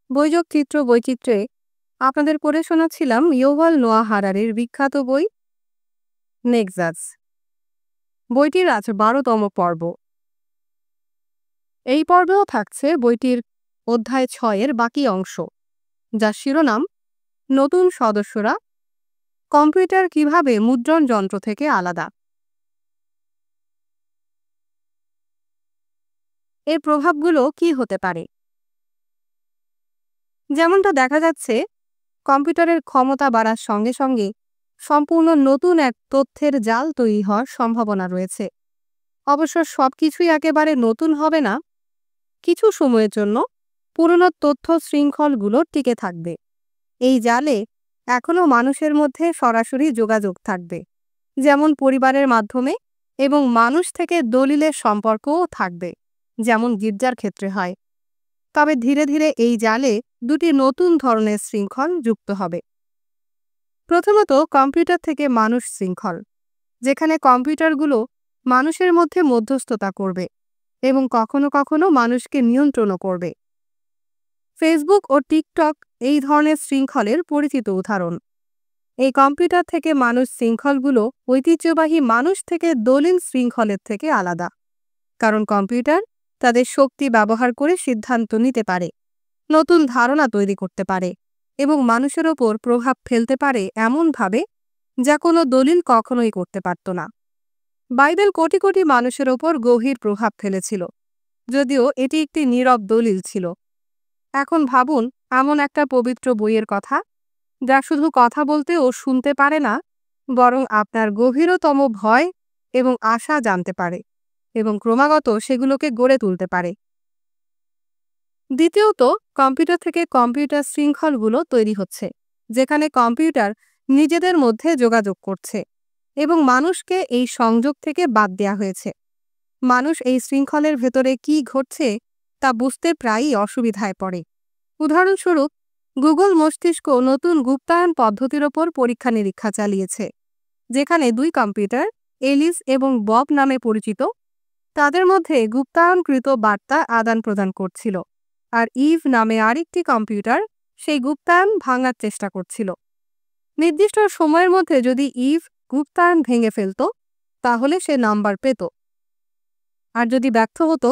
বৈচিত্র্য বৈচিত্র্যে আপনাদের পড়ে শোনাচ্ছিলাম ইউভাল নোয়া হারারির বিখ্যাত বই নেক্সাস। বইটির আজ ১২তম পর্ব। এই পর্বেও থাকছে বইটির অধ্যায় ৬-এর বাকি অংশ, যার শিরোনাম নতুন সদস্যরা, কম্পিউটার কিভাবে মুদ্রণ যন্ত্র থেকে আলাদা। এর প্রভাবগুলো কি হতে পারে? যেমনটা দেখা যাচ্ছে, কম্পিউটারের ক্ষমতা বাড়ার সঙ্গে সঙ্গে সম্পূর্ণ নতুন এক তথ্যের জাল তৈরি হওয়ার সম্ভাবনা রয়েছে। অবশ্য সবকিছুই একেবারে নতুন হবে না। কিছু সময়ের জন্য পুরনো তথ্য শৃঙ্খলগুলো টিকে থাকবে। এই জালে এখনও মানুষের মধ্যে সরাসরি যোগাযোগ থাকবে, যেমন পরিবারের মাধ্যমে, এবং মানুষ থেকে দলিলের সম্পর্কও থাকবে, যেমন গির্জার ক্ষেত্রে হয়। তবে ধীরে ধীরে এই জালে দুটি নতুন ধরনের শৃঙ্খল যুক্ত হবে। প্রথমত, কম্পিউটার থেকে মানুষ শৃঙ্খল, যেখানে কম্পিউটারগুলো মানুষের মধ্যে মধ্যস্থতা করবে এবং কখনো কখনো মানুষকে নিয়ন্ত্রণও করবে। ফেসবুক ও টিকটক এই ধরনের শৃঙ্খলের পরিচিত উদাহরণ। এই কম্পিউটার থেকে মানুষ শৃঙ্খলগুলো ঐতিহ্যবাহী মানুষ থেকে দলিল শৃঙ্খলের থেকে আলাদা, কারণ কম্পিউটার তাদের শক্তি ব্যবহার করে সিদ্ধান্ত নিতে পারে, নতুন ধারণা তৈরি করতে পারে এবং মানুষের ওপর প্রভাব ফেলতে পারে এমনভাবে যা কোনো দলিল কখনোই করতে পারত না। বাইবেল কোটি কোটি মানুষের ওপর গভীর প্রভাব ফেলেছিল, যদিও এটি একটি নীরব দলিল ছিল। এখন ভাবুন এমন একটা পবিত্র বইয়ের কথা, যা শুধু কথা বলতে ও শুনতে পারে না, বরং আপনার গভীরতম ভয় এবং আশা জানতে পারে এবং ক্রমাগত সেগুলোকে গড়ে তুলতে পারে। দ্বিতীয়ত, কম্পিউটার থেকে কম্পিউটার শৃঙ্খলগুলো তৈরি হচ্ছে, যেখানে কম্পিউটার নিজেদের মধ্যে যোগাযোগ করছে এবং মানুষকে এই সংযোগ থেকে বাদ দেওয়া হয়েছে। মানুষ এই শৃঙ্খলের ভেতরে কি ঘটছে তা বুঝতে প্রায়ই অসুবিধায় পড়ে। উদাহরণস্বরূপ, গুগল মস্তিষ্ক নতুন গুপ্তায়ন পদ্ধতির ওপর পরীক্ষা নিরীক্ষা চালিয়েছে, যেখানে দুই কম্পিউটার, এলিস এবং বব নামে পরিচিত, তাদের মধ্যে গুপ্তায়নকৃত বার্তা আদান প্রদান করছিল, আর ইভ নামে আরেকটি কম্পিউটার সেই গুপ্তায়ন ভাঙার চেষ্টা করছিল। নির্দিষ্ট সময়ের মধ্যে যদি ইভ গুপ্তায়ন ভেঙে ফেলত, তাহলে সে নাম্বার পেত, আর যদি ব্যর্থ হতো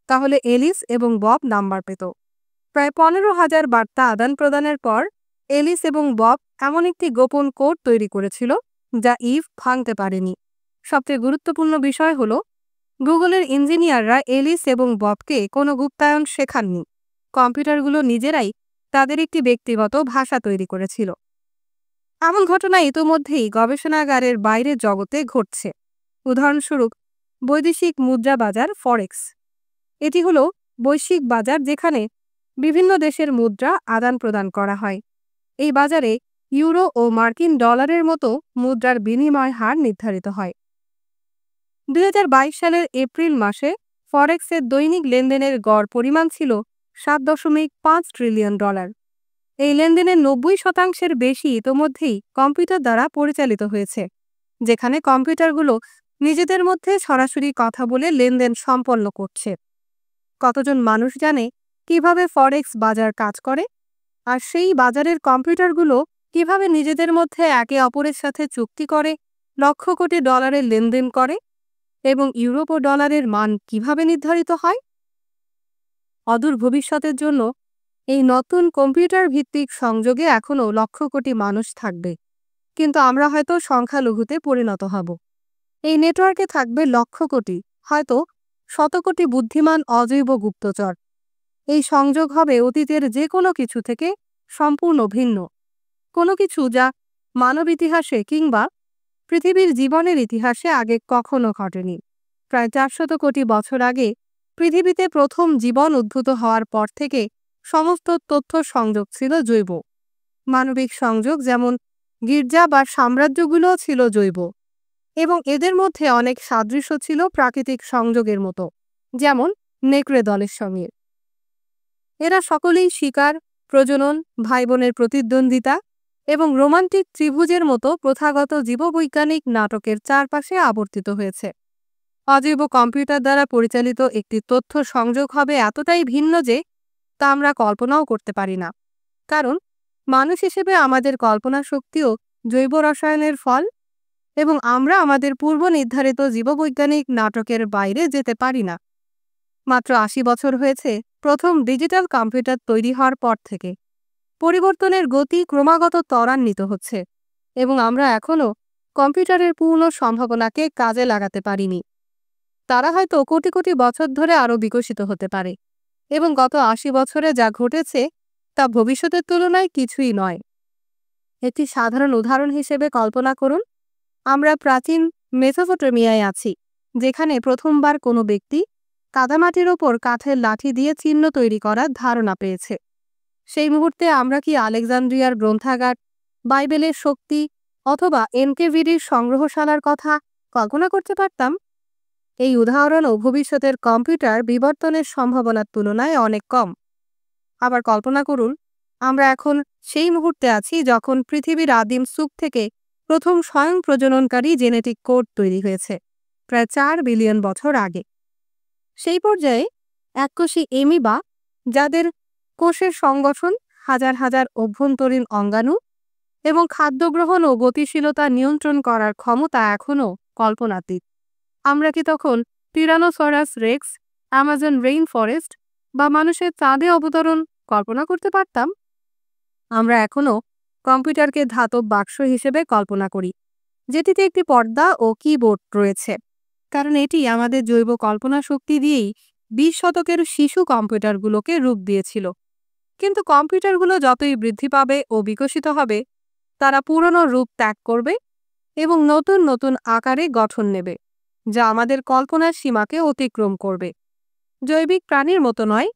তাহলে এলিস এবং বব নাম্বার পেত। প্রায় 15,000 বার্তা আদান প্রদানের পর এলিস এবং বব এমন একটি গোপন কোড তৈরি করেছিল যা ইভ ভাঙতে পারেনি। সবচেয়ে গুরুত্বপূর্ণ বিষয় হল, গুগলের ইঞ্জিনিয়াররা এলিস এবং ববকে কোনো গুপ্তায়ন শেখাননি। কম্পিউটারগুলো নিজেরাই তাদের একটি ব্যক্তিগত ভাষা তৈরি করেছিল। এমন ঘটনা ইতোমধ্যেই গবেষণাগারের বাইরের জগতে ঘটছে। উদাহরণস্বরূপ, বৈদেশিক মুদ্রা বাজার ফরেক্স। এটি হলো বৈশ্বিক বাজার যেখানে বিভিন্ন দেশের মুদ্রা আদান প্রদান করা হয়। এই বাজারে ইউরো ও মার্কিন ডলারের মতো মুদ্রার বিনিময় হার নির্ধারিত হয়। 2022 সালের এপ্রিল মাসে ফরেক্সের দৈনিক লেনদেনের গড় পরিমাণ ছিল $7.5 ট্রিলিয়ন। এই লেনদেনের 90% বেশি ইতোমধ্যেই কম্পিউটার দ্বারা পরিচালিত হয়েছে, যেখানে কম্পিউটারগুলো নিজেদের মধ্যে সরাসরি কথা বলে লেনদেন সম্পন্ন করছে। কতজন মানুষ জানে কিভাবে ফরেক্স বাজার কাজ করে, আর সেই বাজারের কম্পিউটারগুলো কিভাবে নিজেদের মধ্যে একে অপরের সাথে চুক্তি করে লক্ষ কোটি ডলারের লেনদেন করে, এবং ইউরো ও ডলারের মান কিভাবে নির্ধারিত হয়? অদূর ভবিষ্যতের জন্য এই নতুন কম্পিউটার ভিত্তিক সংযোগে এখনও লক্ষ কোটি মানুষ থাকবে, কিন্তু আমরা হয়তো সংখ্যালঘুতে পরিণত হব। এই নেটওয়ার্কে থাকবে লক্ষ কোটি, হয়তো শত কোটি বুদ্ধিমান অজৈব গুপ্তচর। এই সংযোগ হবে অতীতের যে কোনো কিছু থেকে সম্পূর্ণ ভিন্ন, কোনো কিছু যা মানব ইতিহাসে কিংবা পৃথিবীর জীবনের ইতিহাসে আগে কখনো ঘটেনি। প্রায় 400 কোটি বছর আগে পৃথিবীতে প্রথম জীবন উদ্ভূত হওয়ার পর থেকে সমস্ত তথ্য সংযোগ ছিল জৈব। মানবিক সংযোগ, যেমন গির্জা বা সাম্রাজ্যগুলোও ছিল জৈব, এবং এদের মধ্যে অনেক সাদৃশ্য ছিল প্রাকৃতিক সংযোগের মতো, যেমন নেকড়ে দলের সঙ্গে। এরা সকলেই শিকার, প্রজনন, ভাই বোনের প্রতিদ্বন্দ্বিতা এবং রোমান্টিক ত্রিভুজের মতো প্রথাগত জীববৈজ্ঞানিক নাটকের চারপাশে আবর্তিত হয়েছে। অজৈব কম্পিউটার দ্বারা পরিচালিত একটি তথ্য সংযোগ হবে এতটাই ভিন্ন যে তা আমরা কল্পনাও করতে পারি না। কারণ মানুষ হিসেবে আমাদের কল্পনা শক্তিও জৈব রসায়নের ফল, এবং আমরা আমাদের পূর্ব নির্ধারিত জীববৈজ্ঞানিক নাটকের বাইরে যেতে পারি না। মাত্র ৮০ বছর হয়েছে প্রথম ডিজিটাল কম্পিউটার তৈরি হওয়ার পর থেকে। পরিবর্তনের গতি ক্রমাগত ত্বরান্বিত হচ্ছে, এবং আমরা এখনও কম্পিউটারের পূর্ণ সম্ভাবনাকে কাজে লাগাতে পারিনি। তারা হয়তো কোটি কোটি বছর ধরে আরও বিকশিত হতে পারে, এবং গত ৮০ বছরে যা ঘটেছে তা ভবিষ্যতের তুলনায় কিছুই নয়। একটি সাধারণ উদাহরণ হিসেবে কল্পনা করুন, আমরা প্রাচীন মেসোপটেমিয়ায় আছি, যেখানে প্রথমবার কোনো ব্যক্তি কাদামাটির ওপর কাঠের লাঠি দিয়ে চিহ্ন তৈরি করার ধারণা পেয়েছে। সেই মুহূর্তে আমরা কি আলেকজান্দ্রিয়ার গ্রন্থাগার, বাইবেলের শক্তি অথবা এনকেভিডির সংগ্রহশালার কথা কল্পনা করতে পারতাম? এই উদাহরণও ভবিষ্যতের কম্পিউটার বিবর্তনের সম্ভাবনার তুলনায় অনেক কম। আবার কল্পনা করুন, আমরা এখন সেই মুহূর্তে আছি যখন পৃথিবীর আদিম সুপ থেকে প্রথম স্বয়ং প্রজননকারী জেনেটিক কোড তৈরি হয়েছে, প্রায় 4 বিলিয়ন বছর আগে। সেই পর্যায়ে এককোষী এমিবা, যাদের কোষের সংগঠন, হাজার হাজার অভ্যন্তরীণ অঙ্গাণু এবং খাদ্য গ্রহণ ও গতিশীলতা নিয়ন্ত্রণ করার ক্ষমতা এখনও কল্পনাতীত। আমরা কি তখন Tyrannosaurus Rex, Amazon rain forest বা মানুষের চাঁদে অবতরণ কল্পনা করতে পারতাম? আমরা এখনও কম্পিউটারকে ধাতব বাক্স হিসেবে কল্পনা করি, যেটিতে একটি পর্দা ও কিবোর্ড রয়েছে, কারণ এটি আমাদের জৈব কল্পনা শক্তি দিয়েই 20 শতকের শিশু কম্পিউটারগুলোকে রূপ দিয়েছিল। কিন্তু কম্পিউটারগুলো যতই বৃদ্ধি পাবে ও বিকশিত হবে, তারা পুরনো রূপ ত্যাগ করবে এবং নতুন নতুন আকারে গঠন নেবে, যা আমাদের কল্পনার সীমাকে অতিক্রম করবে। জৈবিক প্রাণীর মতো নয়,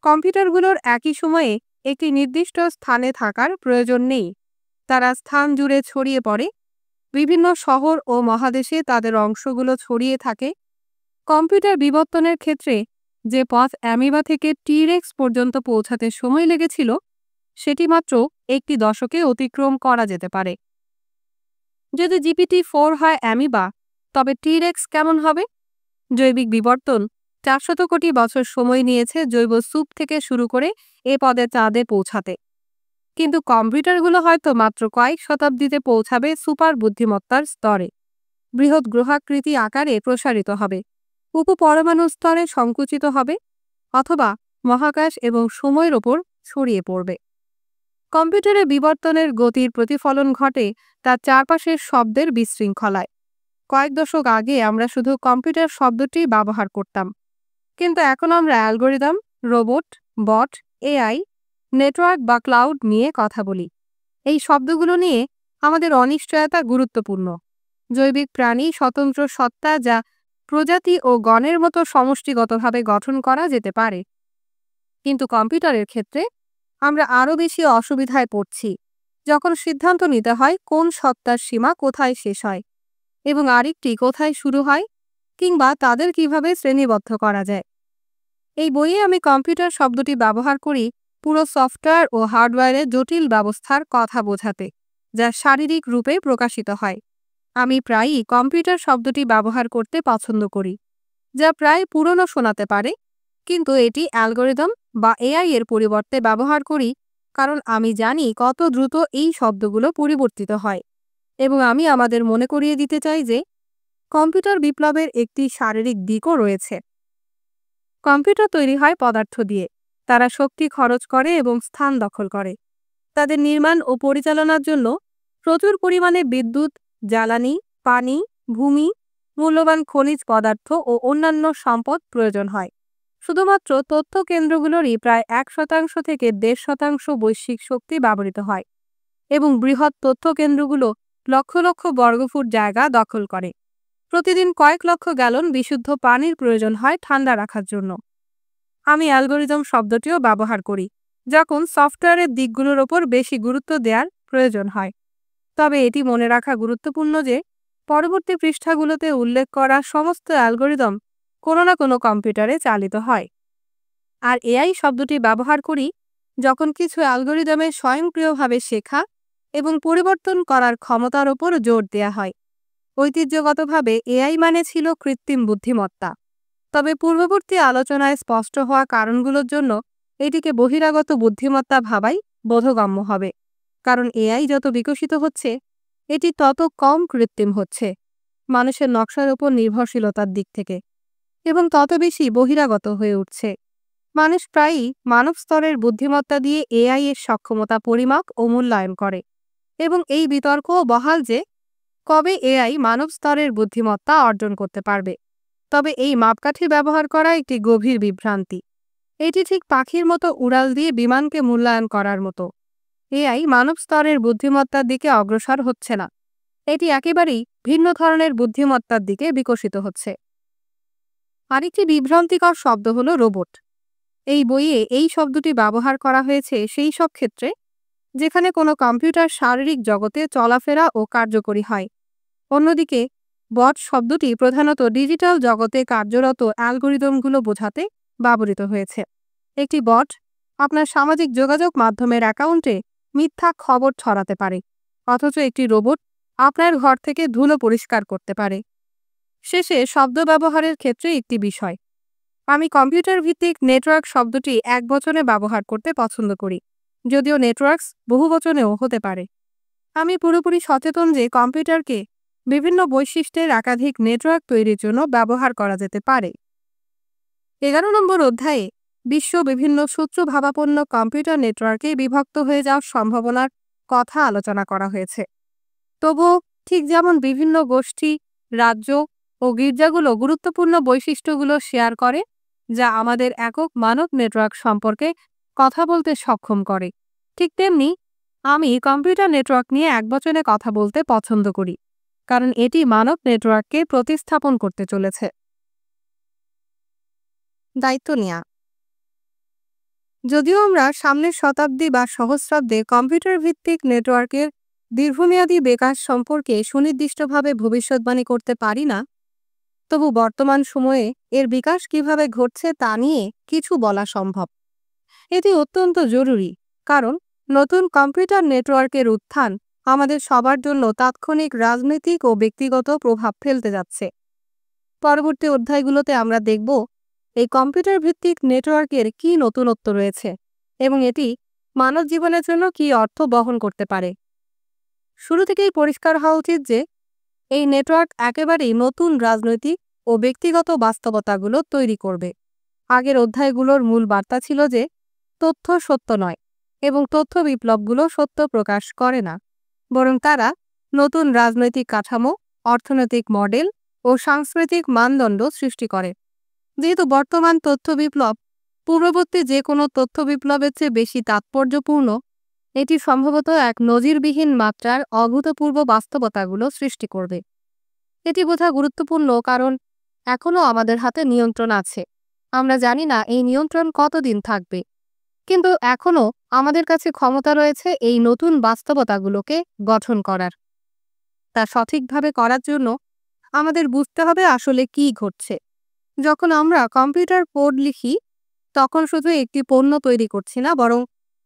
কম্পিউটারগুলোর একই সময়ে একটি নির্দিষ্ট স্থানে থাকার প্রয়োজন নেই। তারা স্থান জুড়ে ছড়িয়ে পড়ে, বিভিন্ন শহর ও মহাদেশে তাদের অংশগুলো ছড়িয়ে থাকে। কম্পিউটার বিবর্তনের ক্ষেত্রে যে পথ অ্যামিবা থেকে টিরেক্স পর্যন্ত পৌঁছাতে সময় লেগেছিল, সেটি মাত্র একটি দশকে অতিক্রম করা যেতে পারে। যদি GPT-4 হয় অ্যামিবা, তবে টিরেক্স কেমন হবে? জৈবিক বিবর্তন 400 কোটি বছর সময় নিয়েছে জৈব সুপ থেকে শুরু করে এ পদে চাঁদে পৌঁছাতে। কিন্তু কম্পিউটারগুলো হয়তো মাত্র কয়েক শতাব্দীতে পৌঁছাবে সুপার বুদ্ধিমত্তার স্তরে। বৃহৎ গ্রহাকৃতি আকারে প্রসারিত হবে, উপপরমাণু স্তরে সংকুচিত হবে, অথবা মহাকাশ এবং সময়ের ওপর ছড়িয়ে পড়বে। কম্পিউটারে বিবর্তনের গতির প্রতিফলন ঘটে তার চারপাশের শব্দের বিশৃঙ্খলায়। কয়েক দশক আগে আমরা শুধু কম্পিউটার শব্দটি ব্যবহার করতাম, কিন্তু এখন আমরা অ্যালগোরিদম, রোবট, বট, এআই, নেটওয়ার্ক বা ক্লাউড নিয়ে কথা বলি। এই শব্দগুলো নিয়ে আমাদের অনিশ্চয়তা গুরুত্বপূর্ণ। জৈবিক প্রাণী স্বতন্ত্র সত্তা, যা প্রজাতি ও গণের মতো সমষ্টিগতভাবে গঠন করা যেতে পারে। কিন্তু কম্পিউটারের ক্ষেত্রে আমরা আরও বেশি অসুবিধায় পড়ছি, যখন সিদ্ধান্ত নিতে হয় কোন সত্তার সীমা কোথায় শেষ হয় এবং আরেকটি কোথায় শুরু হয়, কিংবা তাদের কিভাবে শ্রেণীবদ্ধ করা যায়। এই বইয়ে আমি কম্পিউটার শব্দটি ব্যবহার করি পুরো সফটওয়্যার ও হার্ডওয়্যারের জটিল ব্যবস্থার কথা বোঝাতে, যা শারীরিক রূপে প্রকাশিত হয়। আমি প্রায়ই কম্পিউটার শব্দটি ব্যবহার করতে পছন্দ করি, যা প্রায় পুরনো শোনাতে পারে, কিন্তু এটি অ্যালগোরিদম বা এআই এর পরিবর্তে ব্যবহার করি, কারণ আমি জানি কত দ্রুত এই শব্দগুলো পরিবর্তিত হয়, এবং আমি আমাদের মনে করিয়ে দিতে চাই যে কম্পিউটার বিপ্লবের একটি শারীরিক দিকও রয়েছে। কম্পিউটার তৈরি হয় পদার্থ দিয়ে, তারা শক্তি খরচ করে এবং স্থান দখল করে। তাদের নির্মাণ ও পরিচালনার জন্য প্রচুর পরিমাণে বিদ্যুৎ, জ্বালানি, পানি, ভূমি, মূল্যবান খনিজ পদার্থ ও অন্যান্য সম্পদ প্রয়োজন হয়। শুধুমাত্র তথ্য কেন্দ্রগুলোরই প্রায় 1% থেকে 1.5% বৈশ্বিক শক্তি ব্যবহৃত হয়, এবং বৃহৎ তথ্য কেন্দ্রগুলো লক্ষ লক্ষ বর্গফুট জায়গা দখল করে। প্রতিদিন কয়েক লক্ষ গ্যালন বিশুদ্ধ পানির প্রয়োজন হয় ঠান্ডা রাখার জন্য। আমি অ্যালগোরিদম শব্দটিও ব্যবহার করি যখন সফটওয়্যারের দিকগুলোর ওপর বেশি গুরুত্ব দেওয়ার প্রয়োজন হয়। তবে এটি মনে রাখা গুরুত্বপূর্ণ যে পরবর্তী পৃষ্ঠাগুলোতে উল্লেখ করা সমস্ত অ্যালগোরিদম কোনো না কোনো কম্পিউটারে চালিত হয়। আর এআই শব্দটি ব্যবহার করি যখন কিছু অ্যালগোরিদমে স্বয়ংক্রিয়ভাবে শেখা এবং পরিবর্তন করার ক্ষমতার ওপর জোর দেওয়া হয়। ঐতিহ্যগতভাবে এআই মানে ছিল কৃত্রিম বুদ্ধিমত্তা, তবে পূর্ববর্তী আলোচনায় স্পষ্ট হওয়া কারণগুলোর জন্য এটিকে বহিরাগত বুদ্ধিমত্তা ভাবাই বোধগম্য হবে, কারণ এআই যত বিকশিত হচ্ছে এটি তত কম কৃত্রিম হচ্ছে মানুষের নকশার উপর নির্ভরশীলতার দিক থেকে, এবং তত বেশি বহিরাগত হয়ে উঠছে। মানুষ প্রায়ই মানব স্তরের বুদ্ধিমত্তা দিয়ে এআই এর সক্ষমতা পরিমাপ ও মূল্যায়ন করে, এবং এই বিতর্কও বহাল যে কবে এআই মানব স্তরের বুদ্ধিমত্তা অর্জন করতে পারবে। তবে এই মাপকাঠি ব্যবহার করা একটি গভীর বিভ্রান্তি। এটি ঠিক পাখির মতো উড়াল দিয়ে বিমানকে মূল্যায়ন করার মতো। এআই মানব স্তরের বুদ্ধিমত্তার দিকে অগ্রসর হচ্ছে না, এটি একেবারেই ভিন্ন ধরনের বুদ্ধিমত্তার দিকে বিকশিত হচ্ছে। আরেকটি বিভ্রান্তিকর শব্দ হলো রোবট। এই বইয়ে এই শব্দটি ব্যবহার করা হয়েছে সেই সব ক্ষেত্রে যেখানে কোনো কম্পিউটার শারীরিক জগতে চলাফেরা ও কার্যকরী হয়। অন্যদিকে বট শব্দটি প্রধানত ডিজিটাল জগতে কার্যরত অ্যালগোরিদমগুলো বোঝাতে ব্যবহৃত হয়েছে। একটি বট আপনার সামাজিক যোগাযোগ মাধ্যমের অ্যাকাউন্টে মিথ্যা খবর ছড়াতে পারে, অথচ একটি রোবট আপনার ঘর থেকে ধুলো পরিষ্কার করতে পারে। শেষে শব্দ ব্যবহারের ক্ষেত্রে একটি বিষয়। আমি কম্পিউটার ভিত্তিক নেটওয়ার্ক শব্দটি একবচনে ব্যবহার করতে পছন্দ করি, যদিও নেটওয়ার্কস বহুবচনেও হতে পারে। আমি পুরোপুরি সচেতন যে কম্পিউটারকে বিভিন্ন বৈশিষ্ট্যের একাধিক নেটওয়ার্ক তৈরির জন্য ব্যবহার করা যেতে পারে। 11 নম্বর অধ্যায়ে বিশ্ব বিভিন্ন সূত্রভাবাপন্ন কম্পিউটার নেটওয়ার্কে বিভক্ত হয়ে যাওয়ার সম্ভাবনার কথা আলোচনা করা হয়েছে। তবুও ঠিক যেমন বিভিন্ন গোষ্ঠী, রাজ্য ও গির্জাগুলো গুরুত্বপূর্ণ বৈশিষ্ট্যগুলো শেয়ার করে যা আমাদের একক মানব নেটওয়ার্ক সম্পর্কে কথা বলতে সক্ষম করে, ঠিক তেমনি আমি কম্পিউটার নেটওয়ার্ক নিয়ে একবচনে কথা বলতে পছন্দ করি, কারণ এটি মানব নেটওয়ার্ককে প্রতিস্থাপন করতে চলেছে। দায়িত্ব নেওয়া। যদিও আমরা সামনের শতাব্দী বা সহস্রাব্দে কম্পিউটার ভিত্তিক নেটওয়ার্কের দীর্ঘমেয়াদী বিকাশ সম্পর্কে সুনির্দিষ্টভাবে ভবিষ্যৎবাণী করতে পারি না, তবু বর্তমান সময়ে এর বিকাশ কিভাবে ঘটছে তা নিয়ে কিছু বলা সম্ভব। এটি অত্যন্ত জরুরি, কারণ নতুন কম্পিউটার নেটওয়ার্কের উত্থান আমাদের সবার জন্য তাৎক্ষণিক রাজনৈতিক ও ব্যক্তিগত প্রভাব ফেলতে যাচ্ছে। পরবর্তী অধ্যায়গুলোতে আমরা দেখব এই কম্পিউটার ভিত্তিক নেটওয়ার্কের কী নতুনত্ব রয়েছে এবং এটি মানব জীবনের জন্য কী অর্থ বহন করতে পারে। শুরু থেকেই পরিষ্কার হওয়া উচিত যে এই নেটওয়ার্ক একেবারেই নতুন রাজনৈতিক ও ব্যক্তিগত বাস্তবতাগুলো তৈরি করবে। আগের অধ্যায়গুলোর মূল বার্তা ছিল যে তথ্য সত্য নয় এবং তথ্য বিপ্লবগুলো সত্য প্রকাশ করে না, বরং তারা নতুন রাজনৈতিক কাঠামো, অর্থনৈতিক মডেল ও সাংস্কৃতিক মানদণ্ড সৃষ্টি করে। যেহেতু বর্তমান তথ্য বিপ্লব পূর্ববর্তী যে কোনো তথ্য বিপ্লবের চেয়ে বেশি তাৎপর্যপূর্ণ, এটি সম্ভবত এক নজিরবিহীন মাত্রার অভূতপূর্ব বাস্তবতাগুলো সৃষ্টি করবে। এটি বোঝা গুরুত্বপূর্ণ কারণ এখনও আমাদের হাতে নিয়ন্ত্রণ আছে। আমরা জানি না এই নিয়ন্ত্রণ কতদিন থাকবে, কিন্তু এখনও আমাদের কাছে ক্ষমতা রয়েছে এই নতুন বাস্তবতাগুলোকে গঠন করার। তা সঠিকভাবে করার জন্য আমাদের বুঝতে হবে আসলে কী ঘটছে। যখন আমরা কম্পিউটার কোড লিখি তখন শুধু একটি পণ্য তৈরি করছি না, বরং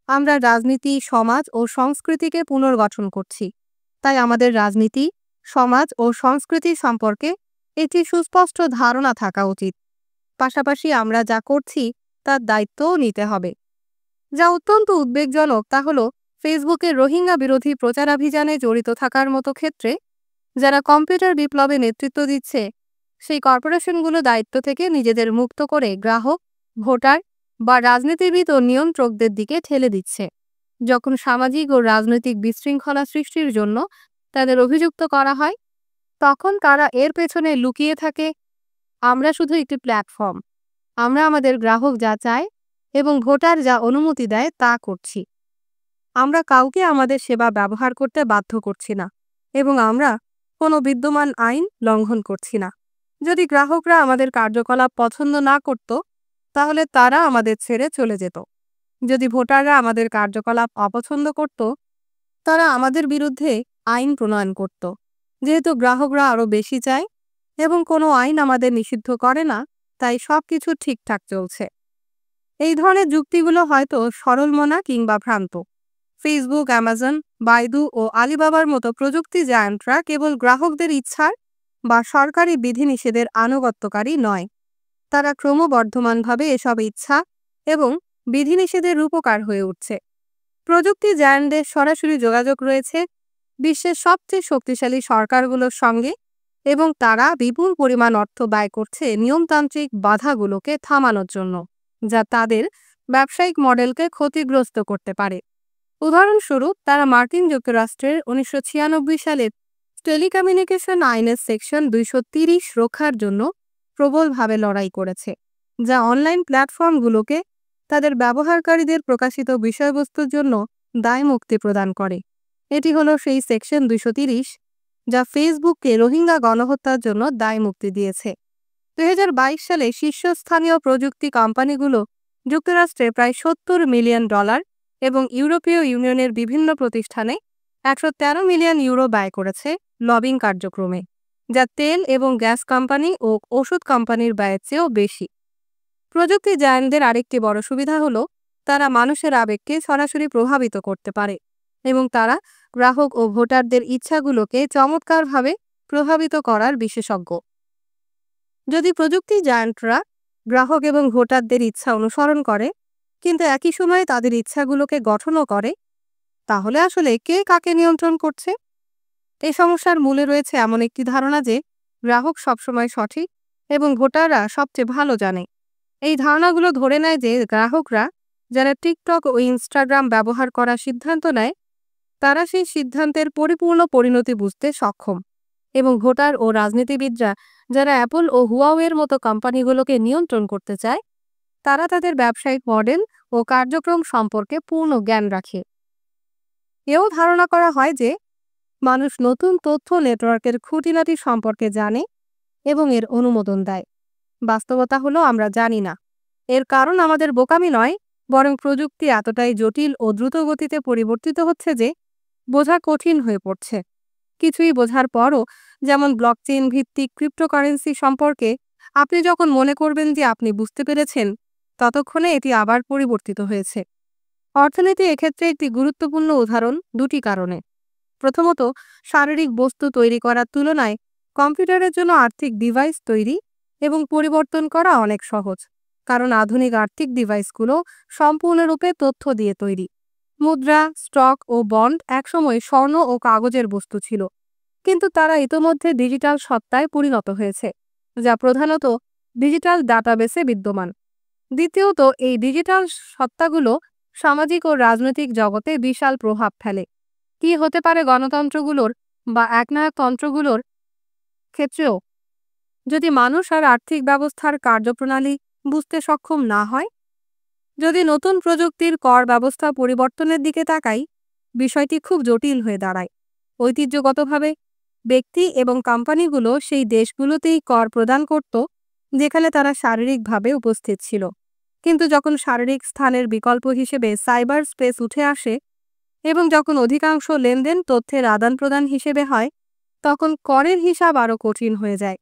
আমরা রাজনীতি, সমাজ ও সংস্কৃতিকে পুনর্গঠন করছি। তাই আমাদের রাজনীতি, সমাজ ও সংস্কৃতি সম্পর্কে একটি সুস্পষ্ট ধারণা থাকা উচিত। পাশাপাশি আমরা যা করছি তার দায়িত্বও নিতে হবে। যা অত্যন্ত উদ্বেগজনক তা হলো ফেসবুকের রোহিঙ্গা বিরোধী প্রচারাভিযানে জড়িত থাকার মতো ক্ষেত্রে যারা কম্পিউটার বিপ্লবে নেতৃত্ব দিচ্ছে সেই কর্পোরেশনগুলো দায়িত্ব থেকে নিজেদের মুক্ত করে গ্রাহক, ভোটার বা রাজনীতিবিদ ও নিয়ন্ত্রকদের দিকে ঠেলে দিচ্ছে। যখন সামাজিক ও রাজনৈতিক বিশৃঙ্খলা সৃষ্টির জন্য তাদের অভিযুক্ত করা হয়, তখন তারা এর পেছনে লুকিয়ে থাকে আমরা শুধু একটি প্ল্যাটফর্ম, আমরা আমাদের গ্রাহক যা চায় এবং ভোটার যা অনুমতি দেয় তা করছি। আমরা কাউকে আমাদের সেবা ব্যবহার করতে বাধ্য করছি না এবং আমরা কোনো বিদ্যমান আইন লঙ্ঘন করছি না। যদি গ্রাহকরা আমাদের কার্যকলাপ পছন্দ না করত তাহলে তারা আমাদের ছেড়ে চলে যেত। যদি ভোটাররা আমাদের কার্যকলাপ অপছন্দ করত তারা আমাদের বিরুদ্ধে আইন প্রণয়ন করত। যেহেতু গ্রাহকরা আরও বেশি চায় এবং কোনো আইন আমাদের নিষিদ্ধ করে না, তাই সব কিছু ঠিকঠাক চলছে। এই ধরনের যুক্তিগুলো হয়তো সরলমনা কিংবা ভ্রান্ত। ফেসবুক, অ্যামাজন, বাইদু ও আলিবাবার মতো প্রযুক্তি জায়ান্টরা কেবল গ্রাহকদের ইচ্ছার বা সরকারি বিধিনিষেধের আনুগত্যকারী নয়, তারা ক্রমবর্ধমানভাবে এসব ইচ্ছা এবং বিধিনিষেধের রূপকার হয়ে উঠছে। প্রযুক্তি জায়ান্টদের সরাসরি যোগাযোগ রয়েছে বিশ্বের সবচেয়ে শক্তিশালী সরকারগুলোর সঙ্গে, এবং তারা বিপুল পরিমাণ অর্থ ব্যয় করছে নিয়মতান্ত্রিক বাধাগুলোকে থামানোর জন্য, যা তাদের ব্যবসায়িক মডেলকে ক্ষতিগ্রস্ত করতে পারে। উদাহরণস্বরূপ, তারা মার্কিন যুক্তরাষ্ট্রের 1996 সালের টেলিকমিউনিকেশন আইনের সেকশন 230 রক্ষার জন্য প্রবলভাবে লড়াই করেছে, যা অনলাইন প্ল্যাটফর্মগুলোকে তাদের ব্যবহারকারীদের প্রকাশিত বিষয়বস্তুর জন্য দায়মুক্তি প্রদান করে। এটি হলো সেই সেকশন 230 যা ফেসবুককে রোহিঙ্গা গণহত্যার জন্য দায়মুক্তি দিয়েছে। 2022 সালে শীর্ষস্থানীয় প্রযুক্তি কোম্পানিগুলো যুক্তরাষ্ট্রে প্রায় $70 মিলিয়ন এবং ইউরোপীয় ইউনিয়নের বিভিন্ন প্রতিষ্ঠানে 113 মিলিয়ন ইউরো ব্যয় করেছে লবিং কার্যক্রমে, যা তেল এবং গ্যাস কোম্পানি ও ওষুধ কোম্পানির ব্যয়ের চেয়েও বেশি। প্রযুক্তি জায়ান্টদের আরেকটি বড় সুবিধা হলো তারা মানুষের আবেগকে সরাসরি প্রভাবিত করতে পারে, এবং তারা গ্রাহক ও ভোটারদের ইচ্ছাগুলোকে চমৎকারভাবে প্রভাবিত করার বিশেষজ্ঞ। যদি প্রযুক্তি জায়ান্টরা গ্রাহক এবং ভোটারদের ইচ্ছা অনুসরণ করে, কিন্তু একই সময়ে তাদের ইচ্ছাগুলোকে গঠনও করে, তাহলে আসলে কে কাকে নিয়ন্ত্রণ করছে? এই সমস্যার মূলে রয়েছে এমন একটি ধারণা যে গ্রাহক সবসময় সঠিক এবং ভোটাররা সবচেয়ে ভালো জানে। এই ধারণাগুলো ধরে নেয় যে গ্রাহকরা যারা টিকটক ও ইনস্টাগ্রাম ব্যবহার করার সিদ্ধান্ত নেয়, তারা সেই সিদ্ধান্তের পরিপূর্ণ পরিণতি বুঝতে সক্ষম, এবং ভোটার ও রাজনীতিবিদরা যারা অ্যাপল ও হুয়াওয়ের মতো কোম্পানিগুলোকে নিয়ন্ত্রণ করতে চায়, তারা তাদের ব্যবসায়িক মডেল ও কার্যক্রম সম্পর্কে পূর্ণ জ্ঞান রাখে। এও ধারণা করা হয় যে মানুষ নতুন তথ্য নেটওয়ার্কের খুঁটিনাটি সম্পর্কে জানে এবং এর অনুমোদন দেয়। বাস্তবতা হলো আমরা জানি না। এর কারণ আমাদের বোকামি নয়, বরং প্রযুক্তি এতটাই জটিল ও দ্রুতগতিতে পরিবর্তিত হচ্ছে যে বোঝা কঠিন হয়ে পড়ছে। কিছুই বোঝার পরও, যেমন ব্লকচেইন ভিত্তিক ক্রিপ্টোকারেন্সি সম্পর্কে, আপনি যখন মনে করবেন যে আপনি বুঝতে পেরেছেন, ততক্ষণে এটি আবার পরিবর্তিত হয়েছে। অর্থনীতি এক্ষেত্রে একটি গুরুত্বপূর্ণ উদাহরণ দুটি কারণে। প্রথমত, শারীরিক বস্তু তৈরি করার তুলনায় কম্পিউটারের জন্য আর্থিক ডিভাইস তৈরি এবং পরিবর্তন করা অনেক সহজ, কারণ আধুনিক আর্থিক ডিভাইসগুলো সম্পূর্ণরূপে তথ্য দিয়ে তৈরি। মুদ্রা, স্টক ও বন্ড একসময় স্বর্ণ ও কাগজের বস্তু ছিল, কিন্তু তারা ইতোমধ্যে ডিজিটাল সত্তায় পরিণত হয়েছে, যা প্রধানত ডিজিটাল ডাটাবেসে বিদ্যমান। দ্বিতীয়ত, এই ডিজিটাল সত্তাগুলো সামাজিক ও রাজনৈতিক জগতে বিশাল প্রভাব ফেলে। কি হতে পারে গণতন্ত্রগুলোর বা একনায়কতন্ত্রগুলোর ক্ষেত্রেও? যদি মানুষ আর আর্থিক ব্যবস্থার কার্যপ্রণালী বুঝতে সক্ষম না হয়। যদি নতুন প্রযুক্তির কর ব্যবস্থা পরিবর্তনের দিকে তাকাই, বিষয়টি খুব জটিল হয়ে দাঁড়ায়। ঐতিহ্যগতভাবে ব্যক্তি এবং কোম্পানিগুলো সেই দেশগুলোতেই কর প্রদান করত যেখানে তারা শারীরিকভাবে উপস্থিত ছিল, কিন্তু যখন শারীরিক স্থানের বিকল্প হিসেবে সাইবার স্পেস উঠে আসে এবং যখন অধিকাংশ লেনদেন তথ্যের আদান প্রদান হিসেবে হয়, তখন করের হিসাব আরও কঠিন হয়ে যায়।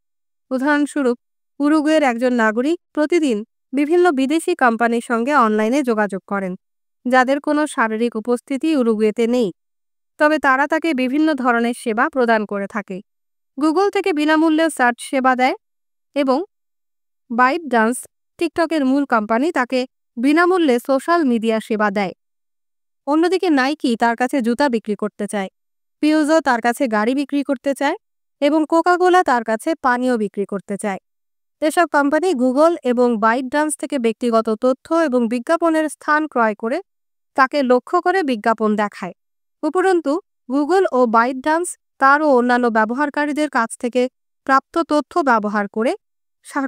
উদাহরণস্বরূপ, উরুগুয়ের একজন নাগরিক প্রতিদিন বিভিন্ন বিদেশি কোম্পানির সঙ্গে অনলাইনে যোগাযোগ করেন, যাদের কোনো শারীরিক উপস্থিতি উরুগুয়েতে নেই, তবে তারা তাকে বিভিন্ন ধরনের সেবা প্রদান করে থাকে। গুগল থেকে বিনামূল্যে সার্চ সেবা দেয়, এবং বাইটডান্স, টিকটকের মূল কোম্পানি, তাকে বিনামূল্যে সোশ্যাল মিডিয়া সেবা দেয়। অন্যদিকে নাইকি তার কাছে জুতা বিক্রি করতে চায়, পিউজো তার কাছে গাড়ি বিক্রি করতে চায়, এবং কোকাকোলা তার কাছে পানীয় বিক্রি করতে চায়। এসব কোম্পানি গুগল এবং বাইটডান্স থেকে ব্যক্তিগত তথ্য এবং বিজ্ঞাপনের স্থান ক্রয় করে তাকে লক্ষ্য করে বিজ্ঞাপন দেখায়। উপরন্তু, গুগল ও বাইটডান্স তার ও অন্যান্য ব্যবহারকারীদের কাছ থেকে প্রাপ্ত তথ্য ব্যবহার করে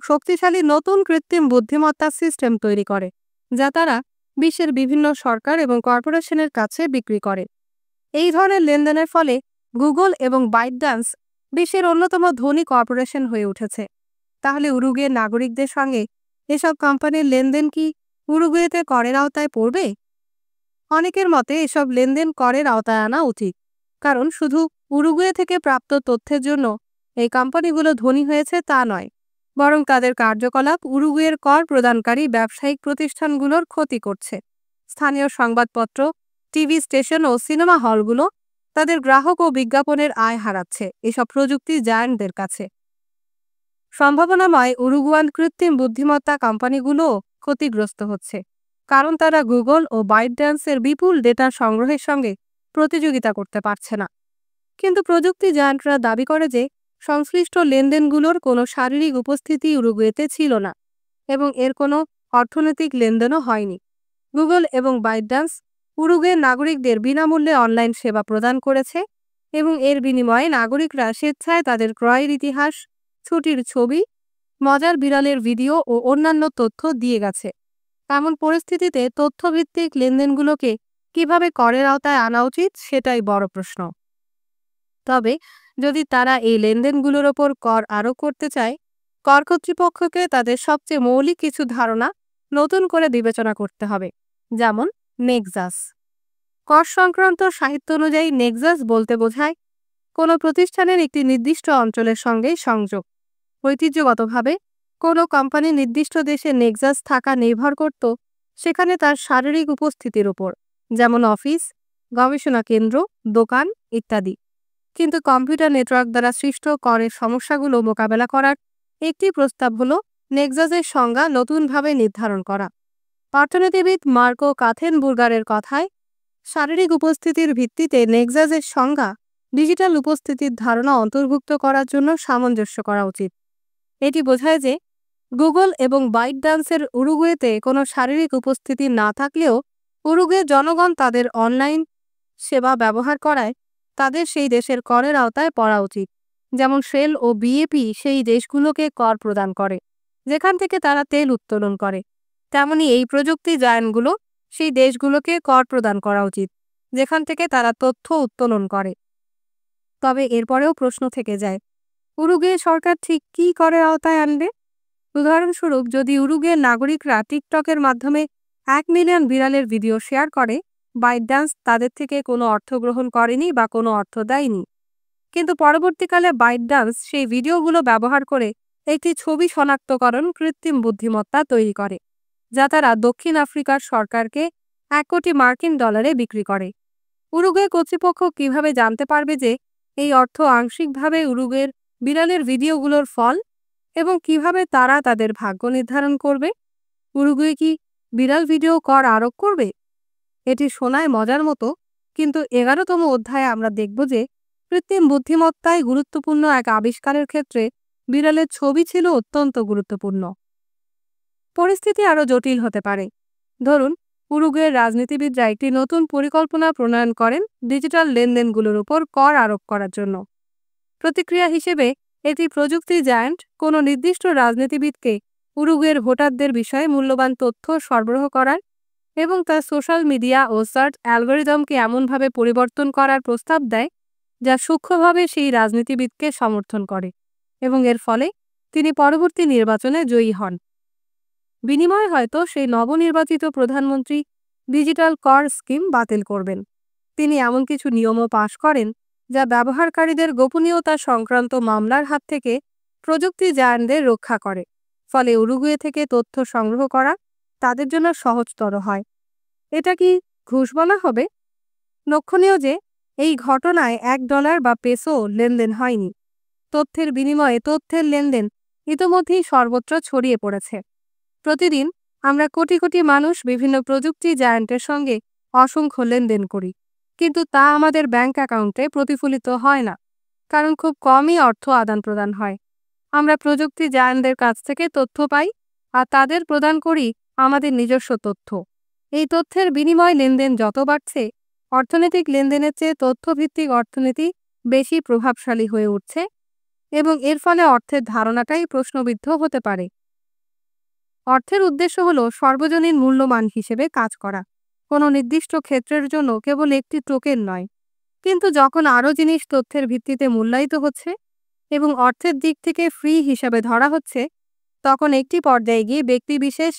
শক্তিশালী নতুন কৃত্রিম বুদ্ধিমত্তা সিস্টেম তৈরি করে, যা তারা বিশ্বের বিভিন্ন সরকার এবং কর্পোরেশনের কাছে বিক্রি করে। এই ধরনের লেনদেনের ফলে গুগল এবং বাইটডান্স বিশ্বের অন্যতম ধনী কর্পোরেশন হয়ে উঠেছে। তাহলে উরুগুয়ের নাগরিকদের সঙ্গে এসব কোম্পানির লেনদেন কি উরুগুয়েতে করের আওতায় পড়বে? অনেকের মতে এসব লেনদেন করের আওতায় আনা উচিত, কারণ শুধু উরুগুয়ে থেকে প্রাপ্ত তথ্যের জন্য এই কোম্পানিগুলো ধনী হয়েছে তা নয়, বরং তাদের কার্যকলাপ উরুগুয়ের কর প্রদানকারী ব্যবসায়িক প্রতিষ্ঠানগুলোর ক্ষতি করছে। স্থানীয় সংবাদপত্র, টিভি স্টেশন ও সিনেমা হলগুলো তাদের গ্রাহক ও বিজ্ঞাপনের আয় হারাচ্ছে এসব প্রযুক্তি জায়ান্টদের কাছে। সম্ভাবনাময় উরুগুয়ান কৃত্রিম বুদ্ধিমত্তা কোম্পানিগুলোও ক্ষতিগ্রস্ত হচ্ছে, কারণ তারা গুগল ও বাইটড্যান্সের বিপুল ডেটা সংগ্রহের সঙ্গে প্রতিযোগিতা করতে পারছে না। কিন্তু প্রযুক্তি জায়ান্টরা দাবি করে যে সংশ্লিষ্ট লেনদেনগুলোর কোনো শারীরিক উপস্থিতি উরুগুয়েতে ছিল না এবং এর কোনো অর্থনৈতিক লেনদেনও হয়নি। গুগল এবং বাইটড্যান্স উরুগুয়ের নাগরিকদের বিনামূল্যে অনলাইন সেবা প্রদান করেছে এবং এর বিনিময়ে নাগরিকরা স্বেচ্ছায় তাদের ক্রয়ের ইতিহাস, ছুটির ছবি, মজার বিড়ালের ভিডিও ও অন্যান্য তথ্য দিয়ে গেছে। এমন পরিস্থিতিতে তথ্যভিত্তিক লেনদেনগুলোকে কিভাবে করের আওতায় আনা উচিত সেটাই বড় প্রশ্ন। তবে যদি তারা এই লেনদেনগুলোর ওপর কর আরোপ করতে চায়, কর কর্তৃপক্ষকে তাদের সবচেয়ে মৌলিক কিছু ধারণা নতুন করে বিবেচনা করতে হবে, যেমন নেক্সাস। কর সংক্রান্ত সাহিত্য অনুযায়ী নেক্সাস বলতে বোঝায় কোনো প্রতিষ্ঠানের একটি নির্দিষ্ট অঞ্চলের সঙ্গে সংযোগ। ঐতিহ্যগতভাবে কোনো কোম্পানি নির্দিষ্ট দেশে নেক্সাস থাকা নির্ভর করত সেখানে তার শারীরিক উপস্থিতির উপর, যেমন অফিস, গবেষণা কেন্দ্র, দোকান ইত্যাদি। কিন্তু কম্পিউটার নেটওয়ার্ক দ্বারা সৃষ্ট করের সমস্যাগুলো মোকাবেলা করার একটি প্রস্তাব হল নেক্সাসের সংজ্ঞা নতুনভাবে নির্ধারণ করা। অর্থনীতিবিদ মার্কো কাথেনবুর্গারের কথায়, শারীরিক উপস্থিতির ভিত্তিতে নেক্সাসের সংজ্ঞা ডিজিটাল উপস্থিতির ধারণা অন্তর্ভুক্ত করার জন্য সামঞ্জস্য করা উচিত। এটি বোঝায় যে গুগল এবং বাইটড্যান্সের উরুগুয়েতে কোনো শারীরিক উপস্থিতি না থাকলেও উরুগুয়ের জনগণ তাদের অনলাইন সেবা ব্যবহার করায় তাদের সেই দেশের করের আওতায় পড়া উচিত। যেমন শেল ও বিএপি সেই দেশগুলোকে কর প্রদান করে যেখান থেকে তারা তেল উত্তোলন করে, তেমনি এই প্রযুক্তি জায়ান্টগুলো সেই দেশগুলোকে কর প্রদান করা উচিত যেখান থেকে তারা তথ্য উত্তোলন করে। তবে এরপরেও প্রশ্ন থেকে যায়, উরুগুয়ে সরকার ঠিক কী করের আওতায় আনবে? উদাহরণস্বরূপ, যদি উরুগুয়ের নাগরিকরা টিকটকের মাধ্যমে 1 মিলিয়ন বিড়ালের ভিডিও শেয়ার করে, বাইটড্যান্স তাদের থেকে কোনো অর্থ গ্রহণ করেনি বা কোনো অর্থ দেয়নি। কিন্তু পরবর্তীকালে বাইটড্যান্স সেই ভিডিওগুলো ব্যবহার করে একটি ছবি শনাক্তকরণ কৃত্রিম বুদ্ধিমত্তা তৈরি করে, যা তারা দক্ষিণ আফ্রিকার সরকারকে 1 কোটি মার্কিন ডলারে বিক্রি করে। উরুগুয়ে কর্তৃপক্ষ কিভাবে জানতে পারবে যে এই অর্থ আংশিকভাবে উরুগুয়ের বিড়ালের ভিডিওগুলোর ফল এবং কিভাবে তারা তাদের ভাগ্য নির্ধারণ করবে? উরুগুয়ে কি বিড়াল ভিডিও কর আরোপ করবে? এটি শোনায় মজার মতো, কিন্তু 11তম অধ্যায়ে আমরা দেখব যে কৃত্রিম বুদ্ধিমত্তায় গুরুত্বপূর্ণ এক আবিষ্কারের ক্ষেত্রে বিড়ালের ছবি ছিল অত্যন্ত গুরুত্বপূর্ণ। পরিস্থিতি আরও জটিল হতে পারে। ধরুন, উরুগুয়ের রাজনীতিবিদরা একটি নতুন পরিকল্পনা প্রণয়ন করেন ডিজিটাল লেনদেনগুলোর উপর কর আরোপ করার জন্য। প্রতিক্রিয়া হিসেবে একটি প্রযুক্তি জায়ান্ট কোনো নির্দিষ্ট রাজনীতিবিদকে উরুগুয়ের ভোটারদের বিষয়ে মূল্যবান তথ্য সরবরাহ করার এবং তার সোশ্যাল মিডিয়া ও সার্চ অ্যালগরিদমকে এমনভাবে পরিবর্তন করার প্রস্তাব দেয় যা সূক্ষ্মভাবে সেই রাজনীতিবিদকে সমর্থন করে এবং এর ফলে তিনি পরবর্তী নির্বাচনে জয়ী হন। বিনিময়ে হয়তো সেই নবনির্বাচিত প্রধানমন্ত্রী ডিজিটাল কর স্কিম বাতিল করবেন। তিনি এমন কিছু নিয়মও পাশ করেন যা ব্যবহারকারীদের গোপনীয়তা সংক্রান্ত মামলার হাত থেকে প্রযুক্তি জায়ান্টদের রক্ষা করে, ফলে উরুগুয়ে থেকে তথ্য সংগ্রহ করা তাদের জন্য সহজতর হয়। এটা কি ঘুষ বলা হবে? লক্ষণীয় যে এই ঘটনায় $1 বা পেসো লেনদেন হয়নি। তথ্যের বিনিময়ে তথ্যের লেনদেন ইতোমধ্যেই সর্বত্র ছড়িয়ে পড়েছে। প্রতিদিন আমরা কোটি কোটি মানুষ বিভিন্ন প্রযুক্তি জায়ান্টের সঙ্গে অসংখ্য লেনদেন করি, কিন্তু তা আমাদের ব্যাংক অ্যাকাউন্টে প্রতিফলিত হয় না, কারণ খুব কমই অর্থ আদান প্রদান হয়। আমরা প্রযুক্তি জায়ান্টদের কাছ থেকে তথ্য পাই আর তাদের প্রদান করি আমাদের নিজস্ব তথ্য। এই তথ্যের বিনিময় লেনদেন যত বাড়ছে, অর্থনৈতিক লেনদেনের চেয়ে তথ্যভিত্তিক অর্থনীতি বেশি প্রভাবশালী হয়ে উঠছে এবং এর ফলে অর্থের ধারণাটাই প্রশ্নবিদ্ধ হতে পারে। অর্থের উদ্দেশ্য হল সর্বজনীন মূল্যমান হিসেবে কাজ করা, কোনো নির্দিষ্ট ক্ষেত্রের জন্য কেবল একটি টোকেন নয়। কিন্তু যখন আরও জিনিস তথ্যের ভিত্তিতে মূল্যায়িত হচ্ছে এবং অর্থের দিক থেকে ফ্রি হিসাবে ধরা হচ্ছে, তখন একটি পর্যায়ে গিয়ে ব্যক্তিবিশেষ